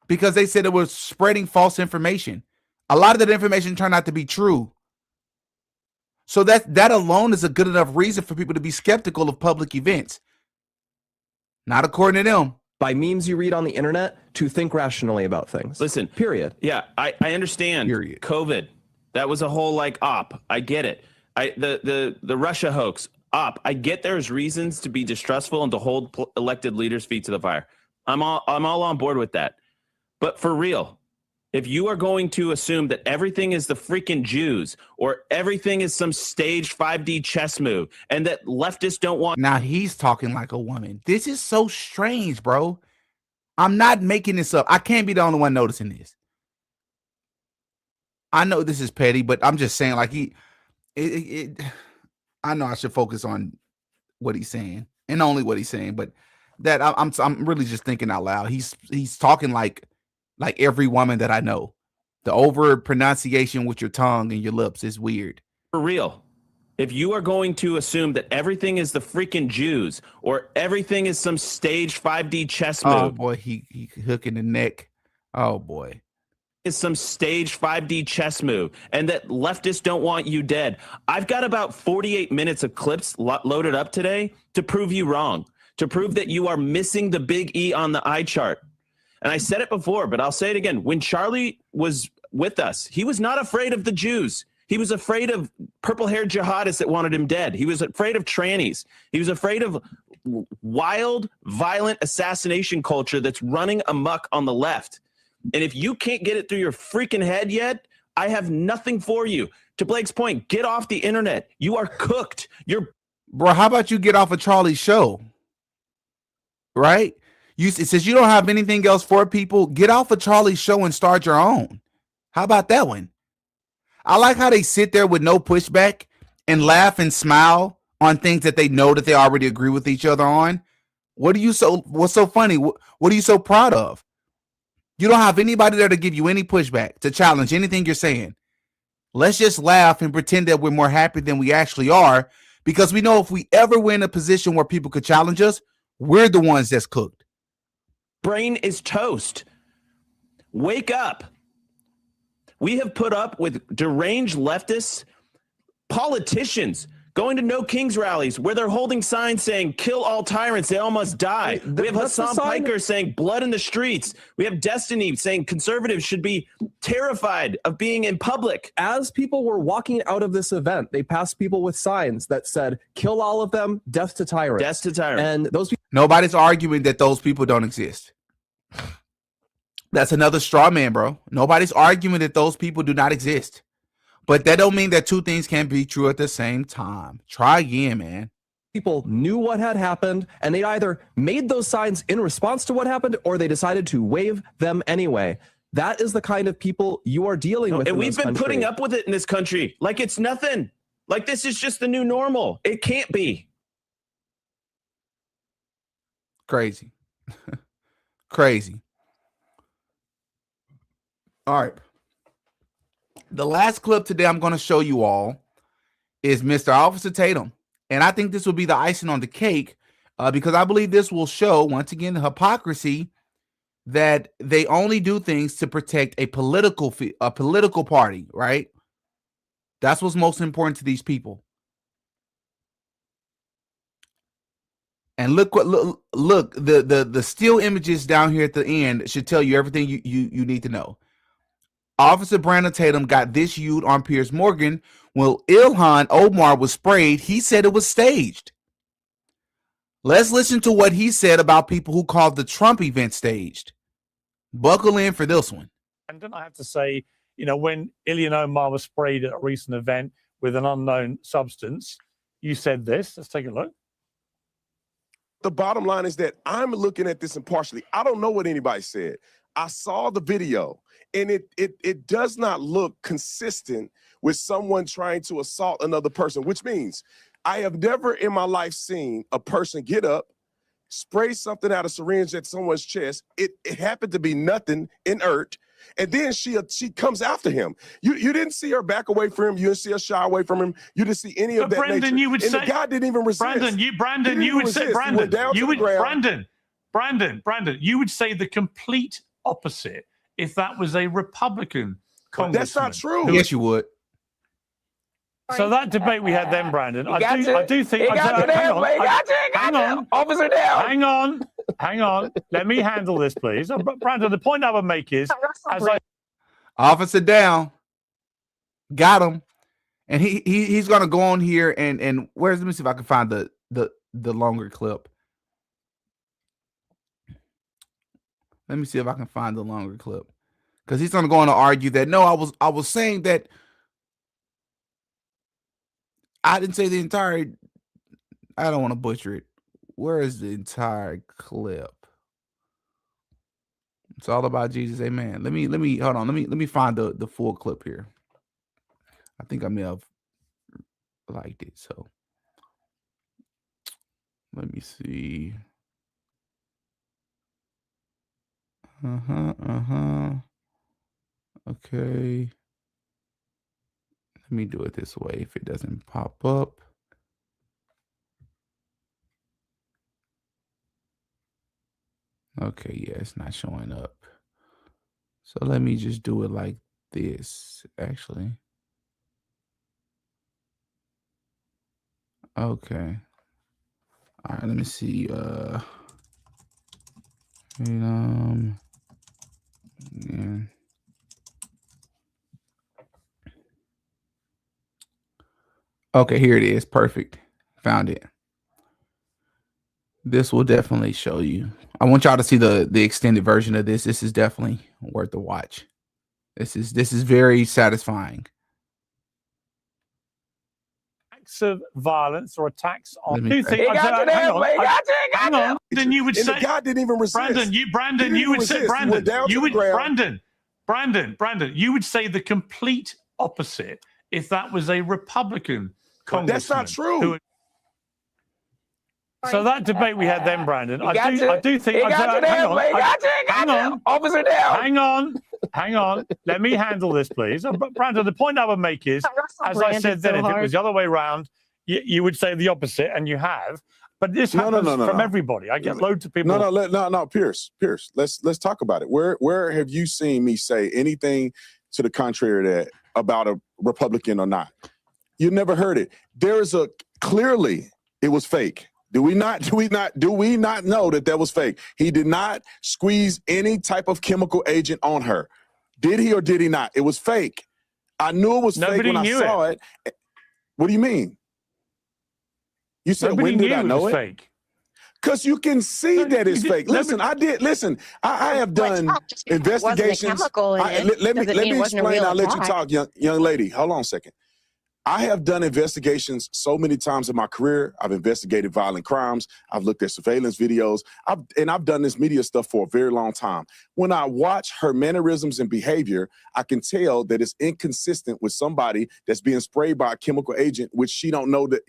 because they said it was spreading false information. A lot of that information turned out to be true. So that alone is a good enough reason for people to be skeptical of public events. Not according to them. By memes you read on the internet to think rationally about things. Listen, period. Yeah, I understand. Period. COVID, that was a whole op. I get it. The Russia hoax, op. I get there's reasons to be distrustful and to hold elected leaders' feet to the fire. I'm all on board with that. But for real, If you are going to assume that everything is the freaking Jews or everything is some staged 5D chess move and that leftists don't want... Now he's talking like a woman. This is so strange, bro. I'm not making this up. I can't be the only one noticing this. I know this is petty, but I'm just saying, like, I know I should focus on what he's saying and only what he's saying, but that I'm really just thinking out loud. He's talking like every woman that I know. The over pronunciation with your tongue and your lips is weird. For real. If you are going to assume that everything is the freaking Jews or everything is some staged 5D chess move. Oh boy, he hooking the neck. Oh boy. Is some staged 5D chess move and that leftists don't want you dead. I've got about 48 minutes of clips loaded up today to prove you wrong, to prove that you are missing the big E on the eye chart. And I said it before, but I'll say it again. When Charlie was with us, he was not afraid of the Jews. He was afraid of purple-haired jihadists that wanted him dead. He was afraid of trannies. He was afraid of wild, violent assassination culture that's running amok on the left. And if you can't get it through your freaking head yet, I have nothing for you. To Blake's point, get off the internet. You are cooked. Bro, how about you get off of Charlie's show? Right? Since you don't have anything else for people, get off of Charlie's show and start your own. How about that one? I like how they sit there with no pushback and laugh and smile on things that they know that they already agree with each other on. What's so funny? What are you so proud of? You don't have anybody there to give you any pushback, to challenge anything you're saying. Let's just laugh and pretend that we're more happy than we actually are, because we know if we ever were in a position where people could challenge us, we're the ones that's cooked. Brain is toast. Wake up. We have put up with deranged leftists, politicians going to No Kings rallies where they're holding signs saying, kill all tyrants, they all must die. We have Hassan Piker saying blood in the streets. We have Destiny saying conservatives should be terrified of being in public. As people were walking out of this event, they passed people with signs that said, kill all of them, death to tyrants. Death to tyrants. And those people... Nobody's arguing that those people don't exist. That's another straw man, bro. Nobody's arguing that those people do not exist. But that don't mean that two things can't be true at the same time. Try again, man. People knew what had happened, and they either made those signs in response to what happened, or they decided to wave them anyway. That is the kind of people you are dealing with. And we've been putting up with it in this country like it's nothing. Like this is just the new normal. It can't be. Crazy. Crazy. All right. The last clip today I'm going to show you all is Mr. Officer Tatum. And I think this will be the icing on the cake because I believe this will show, once again, the hypocrisy that they only do things to protect a political party, right? That's what's most important to these people. And look the still images down here at the end should tell you everything you need to know. Officer Brandon Tatum got this used on Piers Morgan. When Ilhan Omar was sprayed, he said it was staged. Let's listen to what he said about people who called the Trump event staged. Buckle in for this one. And then I have to say, when Ilhan Omar was sprayed at a recent event with an unknown substance, you said this. Let's take a look. The bottom line is that I'm looking at this impartially. I don't know what anybody said. I saw the video. And it does not look consistent with someone trying to assault another person, which means I have never in my life seen a person get up, spray something out of syringe at someone's chest. It happened to be nothing, inert. And then she comes after him. You didn't see her back away from him. You didn't see her shy away from him. You didn't see any of that Brandon, nature. you would and say, the guy didn't even resist. Brandon, you would say the complete opposite if that was a Republican congressman. That's not true. Yes, you would. So that debate we had then, Brandon, I do think. Hang on. Officer down. Hang on. Let me handle this, please. Brandon, the point I would make is, Officer down, got him, and he's gonna go on here and let me see if I can find the longer clip. Let me see if I can find the longer clip. Because he's going to go on to argue that, no, I was saying that I didn't say the entire, I don't want to butcher it. Where is the entire clip? It's all about Jesus. Amen. Let me hold on. Let me find the full clip here. I think I may have liked it. So let me see. Okay. Let me do it this way if it doesn't pop up. Okay, yeah, it's not showing up. So let me just do it like this, actually. Okay. All right, let me see. Yeah. Okay, here it is. Perfect. Found it. This will definitely show you. I want y'all to see the extended version of this. This is definitely worth the watch. This is very satisfying. Acts of violence or attacks on. Let me- Hang on. Then you would And say the guy didn't even resist. Brandon, you would say Brandon, you would say the complete opposite if that was a Republican congressman. That's not true. So that debate we had then, Brandon, I do think. Officer down. Hang on. Let me handle this, please. Brandon, the point I would make is, as I said then, if it was the other way around, you would say the opposite, and you have. But this happens from everybody. I get loads of people. No, Pierce. Let's talk about it. Where have you seen me say anything to the contrary about a Republican or not? You never heard it. There's clearly it was fake. Do we not know that was fake? He did not squeeze any type of chemical agent on her. Did he or did he not? It was fake. I knew it was fake when I saw it. What do you mean? You said, when did I know it? Fake. Because you can see that it's fake. Listen, I have done investigations. Let me explain. I'll let you talk, young lady. Hold on a second. I have done investigations so many times in my career. I've investigated violent crimes. I've looked at surveillance videos. I've done this media stuff for a very long time. When I watch her mannerisms and behavior, I can tell that it's inconsistent with somebody that's being sprayed by a chemical agent, which she don't know if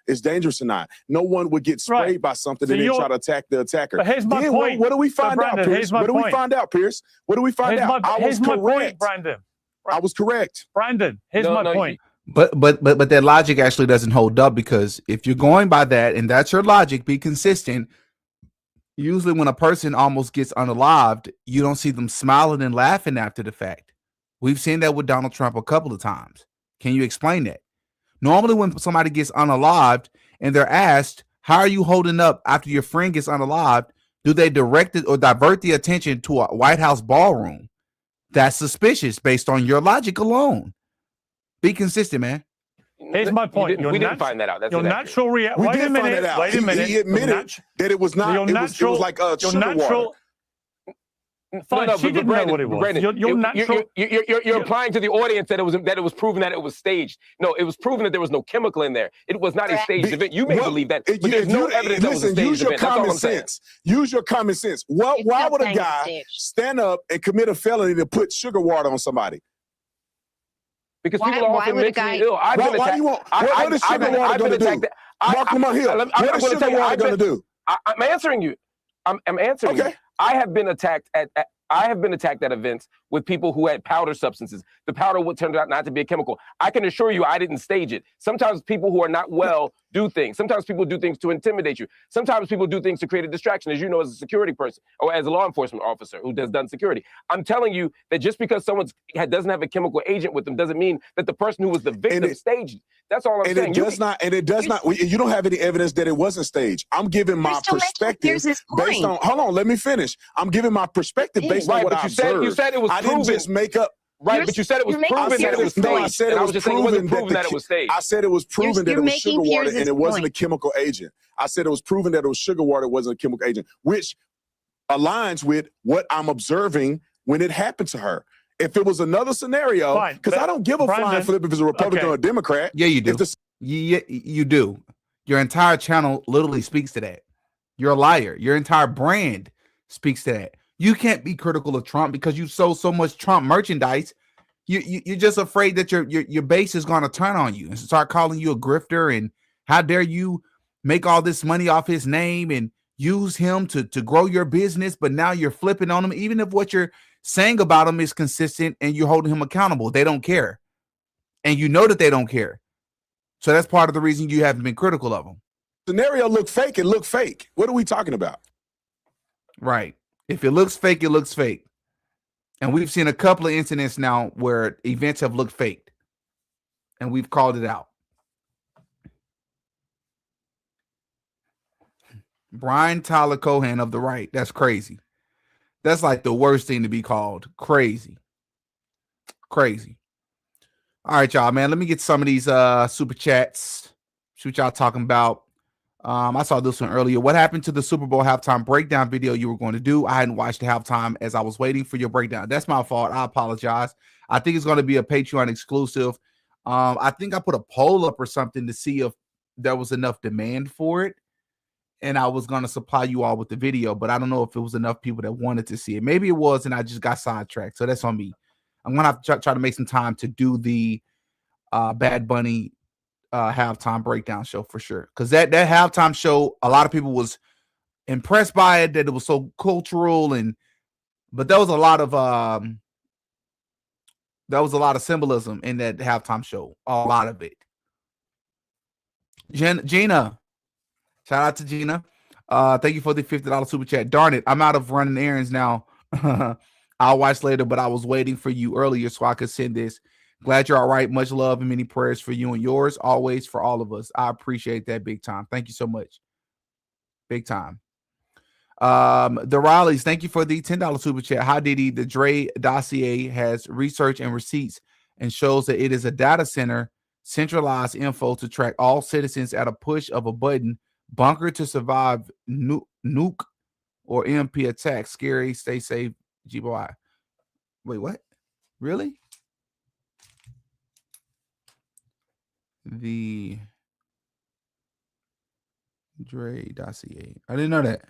it's dangerous or not. No one would get sprayed by something and then try to attack the attacker. But here's my point. What do we find out, Pierce? What do we find out, Pierce? What do we find out? I was correct, Brandon. I was correct. Brandon, here's my point. But that logic actually doesn't hold up, because if you're going by that and that's your logic, be consistent. Usually when a person almost gets unalived, you don't see them smiling and laughing after the fact. We've seen that with Donald Trump a couple of times. Can you explain that? Normally when somebody gets unalived and they're asked, how are you holding up after your friend gets unalived? Do they direct it or divert the attention to a White House ballroom? That's suspicious based on your logic alone. Be consistent, man. Here's my point. We didn't find that out. That's your natural reaction. Wait a minute. He admitted that it was not. It was like sugar water. Fine, she didn't know what it was. Brandon, you're implying to the audience that it was proven that it was staged. No, it was proven that there was no chemical in there. It was not a staged event. You may believe that, but there's no evidence that was a staged event. That's all I'm saying. Use your common sense. Why would a guy stand up and commit a felony to put sugar water on somebody? Because people are often mentally ill. I've been attacked. What is sugar water going to do? Mark him here. What is sugar water going to do? I'm answering you. I'm answering you. I have been attacked at events with people who had powder substances. The powder would turn out not to be a chemical. I can assure you I didn't stage it. Sometimes people who are not well do things. Sometimes people do things to intimidate you. Sometimes people do things to create a distraction, as you know, as a security person or as a law enforcement officer who has done security. I'm telling you that just because someone doesn't have a chemical agent with them doesn't mean that the person who was the victim staged it. That's all I'm saying. It does not. You don't have any evidence that it wasn't staged. I'm giving my perspective based on. Hold on, let me finish. I'm giving my perspective based on what I observed. You said it was proven. I didn't just make up. Right, but you said it was proven that it was staged. No, I said it was proven that it was staged. I said it was proven that it was sugar water and it wasn't a chemical agent. I said it was proven that it was sugar water, it wasn't a chemical agent, which aligns with what I'm observing when it happened to her. If it was another scenario, because I don't give a flying flip if it's a Republican or a Democrat. Yeah, you do. You do. Your entire channel literally speaks to that. You're a liar. Your entire brand speaks to that. You can't be critical of Trump because you sold so much Trump merchandise. You're just afraid that your base is going to turn on you and start calling you a grifter. And how dare you make all this money off his name and use him to grow your business? But now you're flipping on him, even if what you're saying about him is consistent and you're holding him accountable. They don't care. And you know that they don't care. So that's part of the reason you haven't been critical of him. Scenario look fake, it look fake. What are we talking about? Right. If it looks fake, it looks fake. And we've seen a couple of incidents now where events have looked faked. And we've called it out. Brian Tyler Cohen of the right. That's crazy. That's like the worst thing to be called. Crazy. Crazy. All right, y'all, man. Let me get some of these super chats. See what y'all talking about. I saw this one earlier. What happened to the Super Bowl halftime breakdown video you were going to do? I hadn't watched the halftime as I was waiting for your breakdown. That's my fault. I apologize. I think it's going to be a Patreon exclusive. I think I put a poll up or something to see if there was enough demand for it. And I was going to supply you all with the video, but I don't know if it was enough people that wanted to see it. Maybe it was, and I just got sidetracked. So that's on me. I'm going to have to try to make some time to do the Bad Bunny halftime breakdown show for sure. Because that halftime show, a lot of people was impressed by it, that it was so cultural, but there was a lot of symbolism in that halftime show. A lot of it. Gina. Shout out to Gina. Thank you for the $50 super chat. Darn it, I'm out of running errands now. I'll watch later, but I was waiting for you earlier so I could send this. Glad you're all right. Much love and many prayers for you and yours, always for all of us. I appreciate that big time. Thank you so much. Big time. The Rileys, thank you for the $10 super chat. How did the Dre dossier has research and receipts and shows that it is a data center, centralized info to track all citizens at a push of a button, bunker to survive nuke or EMP attack. Scary, stay safe, GBY. Wait, what? Really? The Dre dossier. I didn't know that.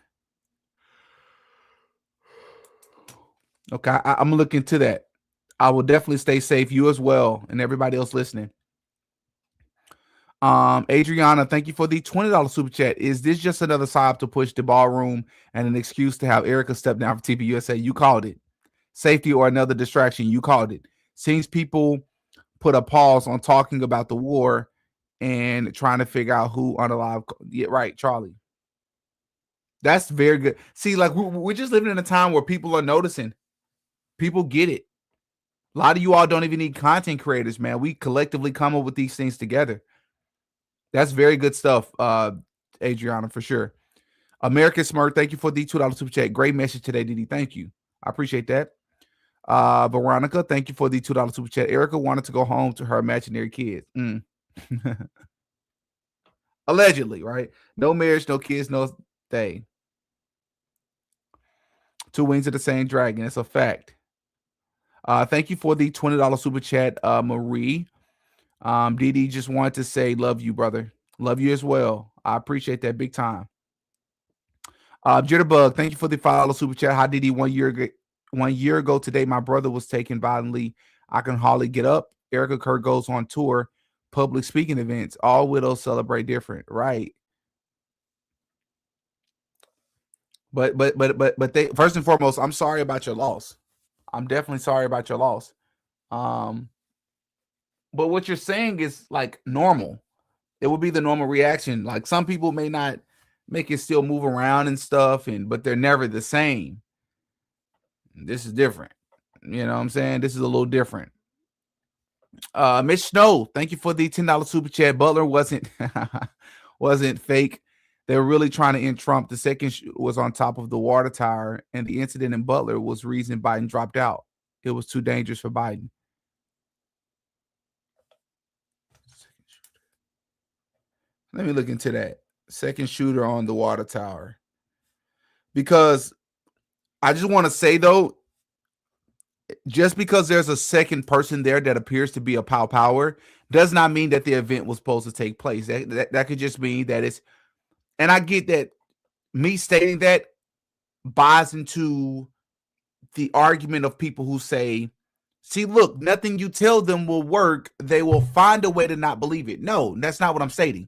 Okay, I'm gonna look into that. I will definitely stay safe. You as well, and everybody else listening. Adriana, thank you for the $20 super chat. Is this just another side to push the ballroom and an excuse to have Erika step down for TV USA? You called it. Safety or another distraction? You called it. Seems people put a pause on talking about the war and trying to figure out who unalive. Yeah, right, Charlie. That's very good. See, like we're just living in a time where people are noticing. People get it. A lot of you all don't even need content creators, man. We collectively come up with these things together. That's very good stuff, Adriana, for sure. American Smart, thank you for the $2 super chat. Great message today, Didi. Thank you. I appreciate that. Veronica, thank you for the $2 super chat. Erika wanted to go home to her imaginary kids. Allegedly, right? No marriage, no kids, no thing. Two wings of the same dragon. It's a fact. Thank you for the $20 super chat, Marie. Didi just wanted to say, love you, brother. Love you as well. I appreciate that big time. Jitterbug, thank you for the $5 super chat. How did he 1 year ago today? My brother was taken violently. I can hardly get up. Erika Kirk goes on tour, public speaking events. All widows celebrate different, right? But they, first and foremost, I'm sorry about your loss. I'm definitely sorry about your loss. But what you're saying is like normal. It would be the normal reaction. Like some people may not make it still move around and stuff, but they're never the same. This is different. You know what I'm saying? This is a little different. Mitch Snow, thank you for the $10 super chat. Butler wasn't fake. They were really trying to end Trump. The second was on top of the water tower, and the incident in Butler was reason Biden dropped out. It was too dangerous for Biden. Let me look into that. Second shooter on the water tower. Because I just want to say, though, just because there's a second person there that appears to be a power does not mean that the event was supposed to take place. That could just mean that it's, and I get that me stating that buys into the argument of people who say, see, look, nothing you tell them will work. They will find a way to not believe it. No, that's not what I'm stating.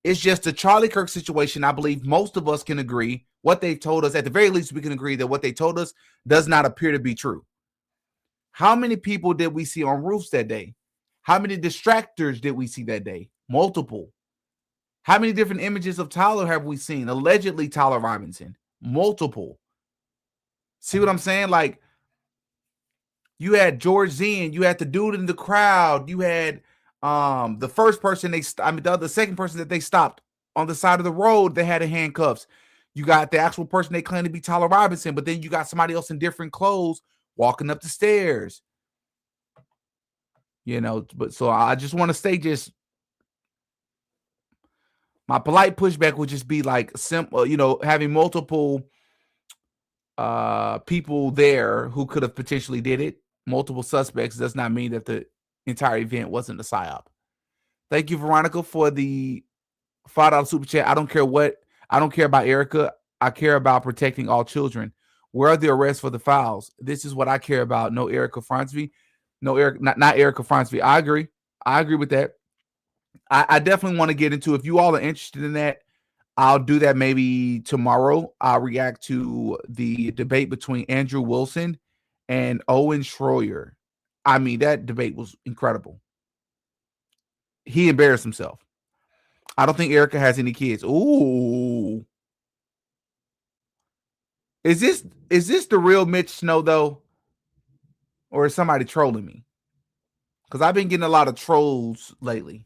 It's just the Charlie Kirk situation. I believe most of us can agree what they've told us. At the very least, we can agree that what they told us does not appear to be true. How many people did we see on roofs that day? How many distractors did we see that day? Multiple. How many different images of Tyler have we seen? Allegedly Tyler Robinson. Multiple. See what I'm saying? Like, you had George Zinn, you had the dude in the crowd, you had the first person the second person that they stopped on the side of the road, they had in handcuffs. You got the actual person they claim to be Tyler Robinson, but then you got somebody else in different clothes walking up the stairs. You know, but so I just want to say, just my polite pushback would just be like simple, you know, having multiple people there who could have potentially did it. Multiple suspects does not mean that the entire event wasn't a psyop. Thank you, Veronica, for the $5 super chat. I don't care about Erika. I care about protecting all children. Where are the arrests for the fouls? This is what I care about. No Erika Fronsby. No, not Erika Fronsby. I agree with that. I definitely want to get into, if you all are interested in that, I'll do that maybe tomorrow. I'll react to the debate between Andrew Wilson and Owen Schroyer. I mean, that debate was incredible. He embarrassed himself. I don't think Erika has any kids. Ooh. Is this the real Mitch Snow, though? Or is somebody trolling me? Because I've been getting a lot of trolls lately.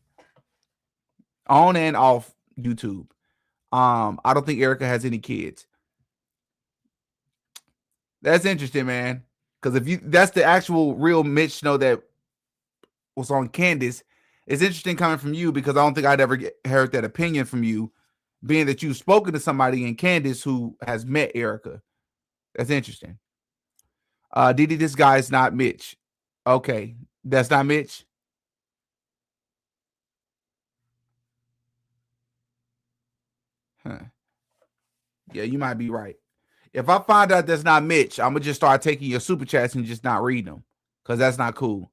On and off YouTube. I don't think Erika has any kids. That's interesting, man. Because that's the actual real Mitch Snow that was on Candace. It's interesting coming from you, because I don't think I'd ever heard that opinion from you, being that you've spoken to somebody in Candace who has met Erika. That's interesting. Didi, this guy is not Mitch. Okay, that's not Mitch. Huh. Yeah, you might be right. If I find out that's not Mitch, I'm gonna just start taking your super chats and just not reading them, because that's not cool.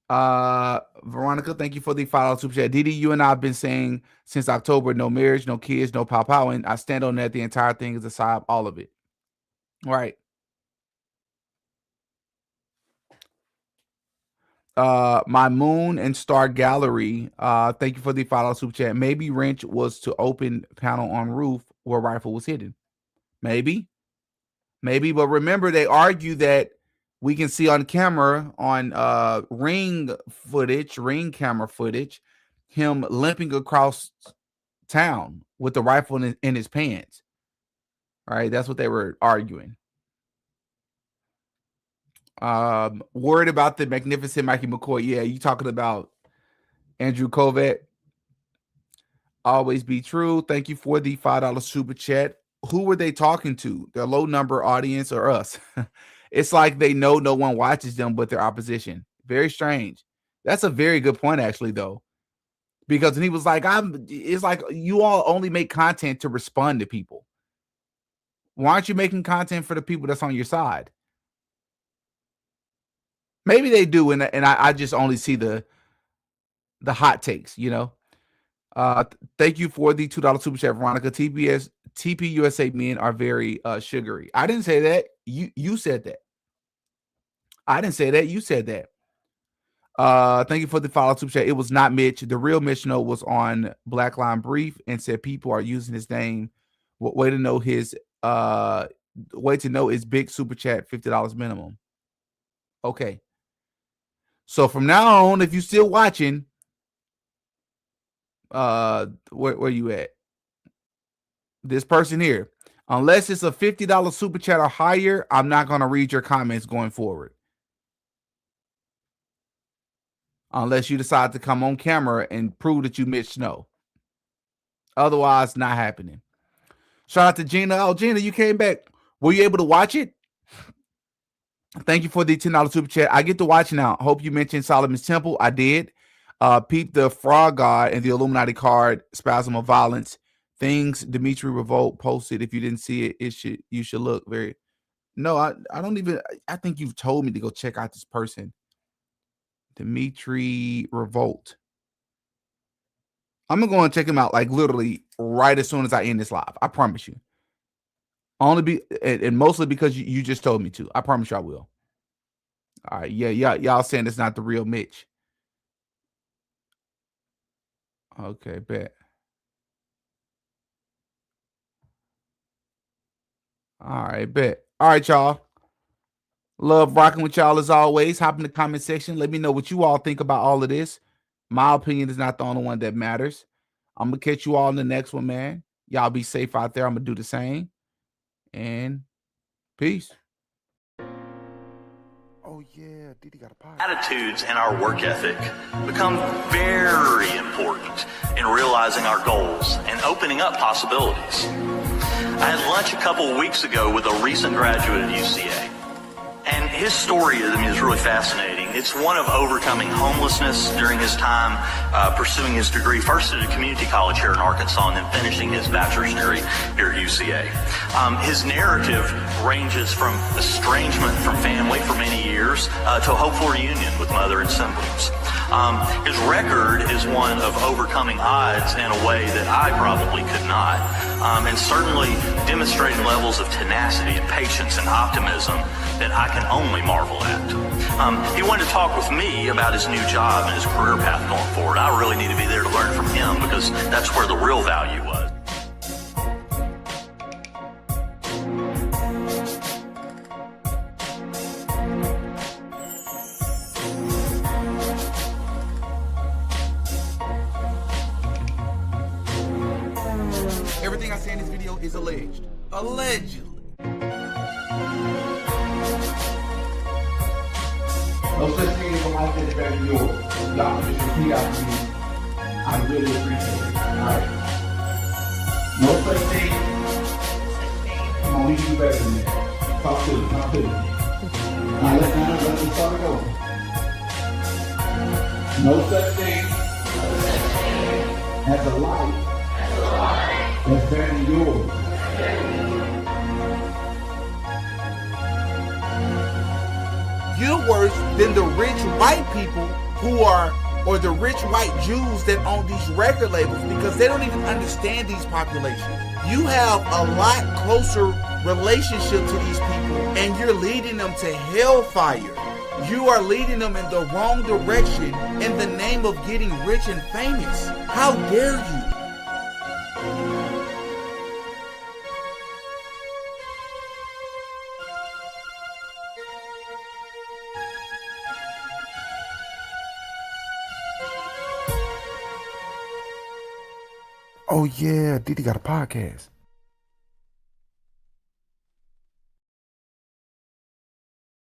Veronica, thank you for the $5 super chat. Didi, you and I have been saying since October, no marriage, no kids, no pow, and I stand on that. The entire thing is a psyop, all of it. All right. My Moon and Star Gallery, thank you for the $5 super chat. Maybe wrench was to open panel on roof where rifle was hidden. Maybe, but remember, they argue that we can see on camera, on ring camera footage, him limping across town with the rifle in his pants. All right, that's what they were arguing. Worried about the magnificent Mikey McCoy. Yeah, you talking about Andrew Kovac. Always be true. Thank you for the $5 super chat. Who were they talking to? Their low number audience or us? It's like they know no one watches them but their opposition. Very strange. That's a very good point, actually, though. Because he was like, it's like you all only make content to respond to people. Why aren't you making content for the people that's on your side? Maybe they do, and I just only see the hot takes, you know. Thank you for the $2 super chat, Veronica. TP USA men are very sugary. I didn't say that. You said that. I didn't say that. You said that. Thank you for the $5 super chat. It was not Mitch. The real Mitch Snow was on Black Line Brief and said people are using his name. Way to know his big super chat, $50 minimum. Okay. So from now on, if you're still watching, where you at? This person here, unless it's a $50 super chat or higher, I'm not going to read your comments going forward. Unless you decide to come on camera and prove that you Mitch Snow. Otherwise, not happening. Shout out to Gina. Oh, Gina, you came back. Were you able to watch it? Thank you for the $10 super chat. I get to watch now. Hope you mentioned Solomon's Temple. I did. Peep the Frog God and the Illuminati card, Spasm of Violence. Things Dimitri Revolt posted. If you didn't see it, you should look very. No, I don't even. I think you've told me to go check out this person. Dimitri Revolt. I'm gonna go and check him out like literally right as soon as I end this live. I promise you. And mostly because you just told me to. I promise you I will. All right, yeah, y'all saying it's not the real Mitch. Okay, bet. All right, bet. All right, y'all. Love rocking with y'all as always. Hop in the comment section. Let me know what you all think about all of this. My opinion is not the only one that matters. I'm going to catch you all in the next one, man. Y'all be safe out there. I'm going to do the same. And peace. Oh, yeah. Didi got a pie. Attitudes and our work ethic become very important in realizing our goals and opening up possibilities. I had lunch a couple of weeks ago with a recent graduate at UCA. And his story is really fascinating. It's one of overcoming homelessness during his time pursuing his degree, first at a community college here in Arkansas, and then finishing his bachelor's degree here at UCA. His narrative ranges from estrangement from family for many years to a hopeful reunion with mother and siblings. His record is one of overcoming odds in a way that I probably could not, and certainly demonstrating levels of tenacity and patience and optimism that I can only marvel at. He wanted to talk with me about his new job and his career path going forward. I really need to be there to learn from him because that's where the real value was. Everything I say in this video is alleged. Allegedly. No such thing as a life that is better than yours. Y'all can just repeat after me. I really appreciate it. Alright. No such thing. Come on, we can do better than that. Talk to me. Alright, let's start it over. No such thing as a life that's better than yours. You're worse than the rich white people or the rich white Jews that own these record labels because they don't even understand these populations. You have a lot closer relationship to these people and you're leading them to hellfire. You are leading them in the wrong direction in the name of getting rich and famous. How dare you? Oh, yeah. Didi got a podcast.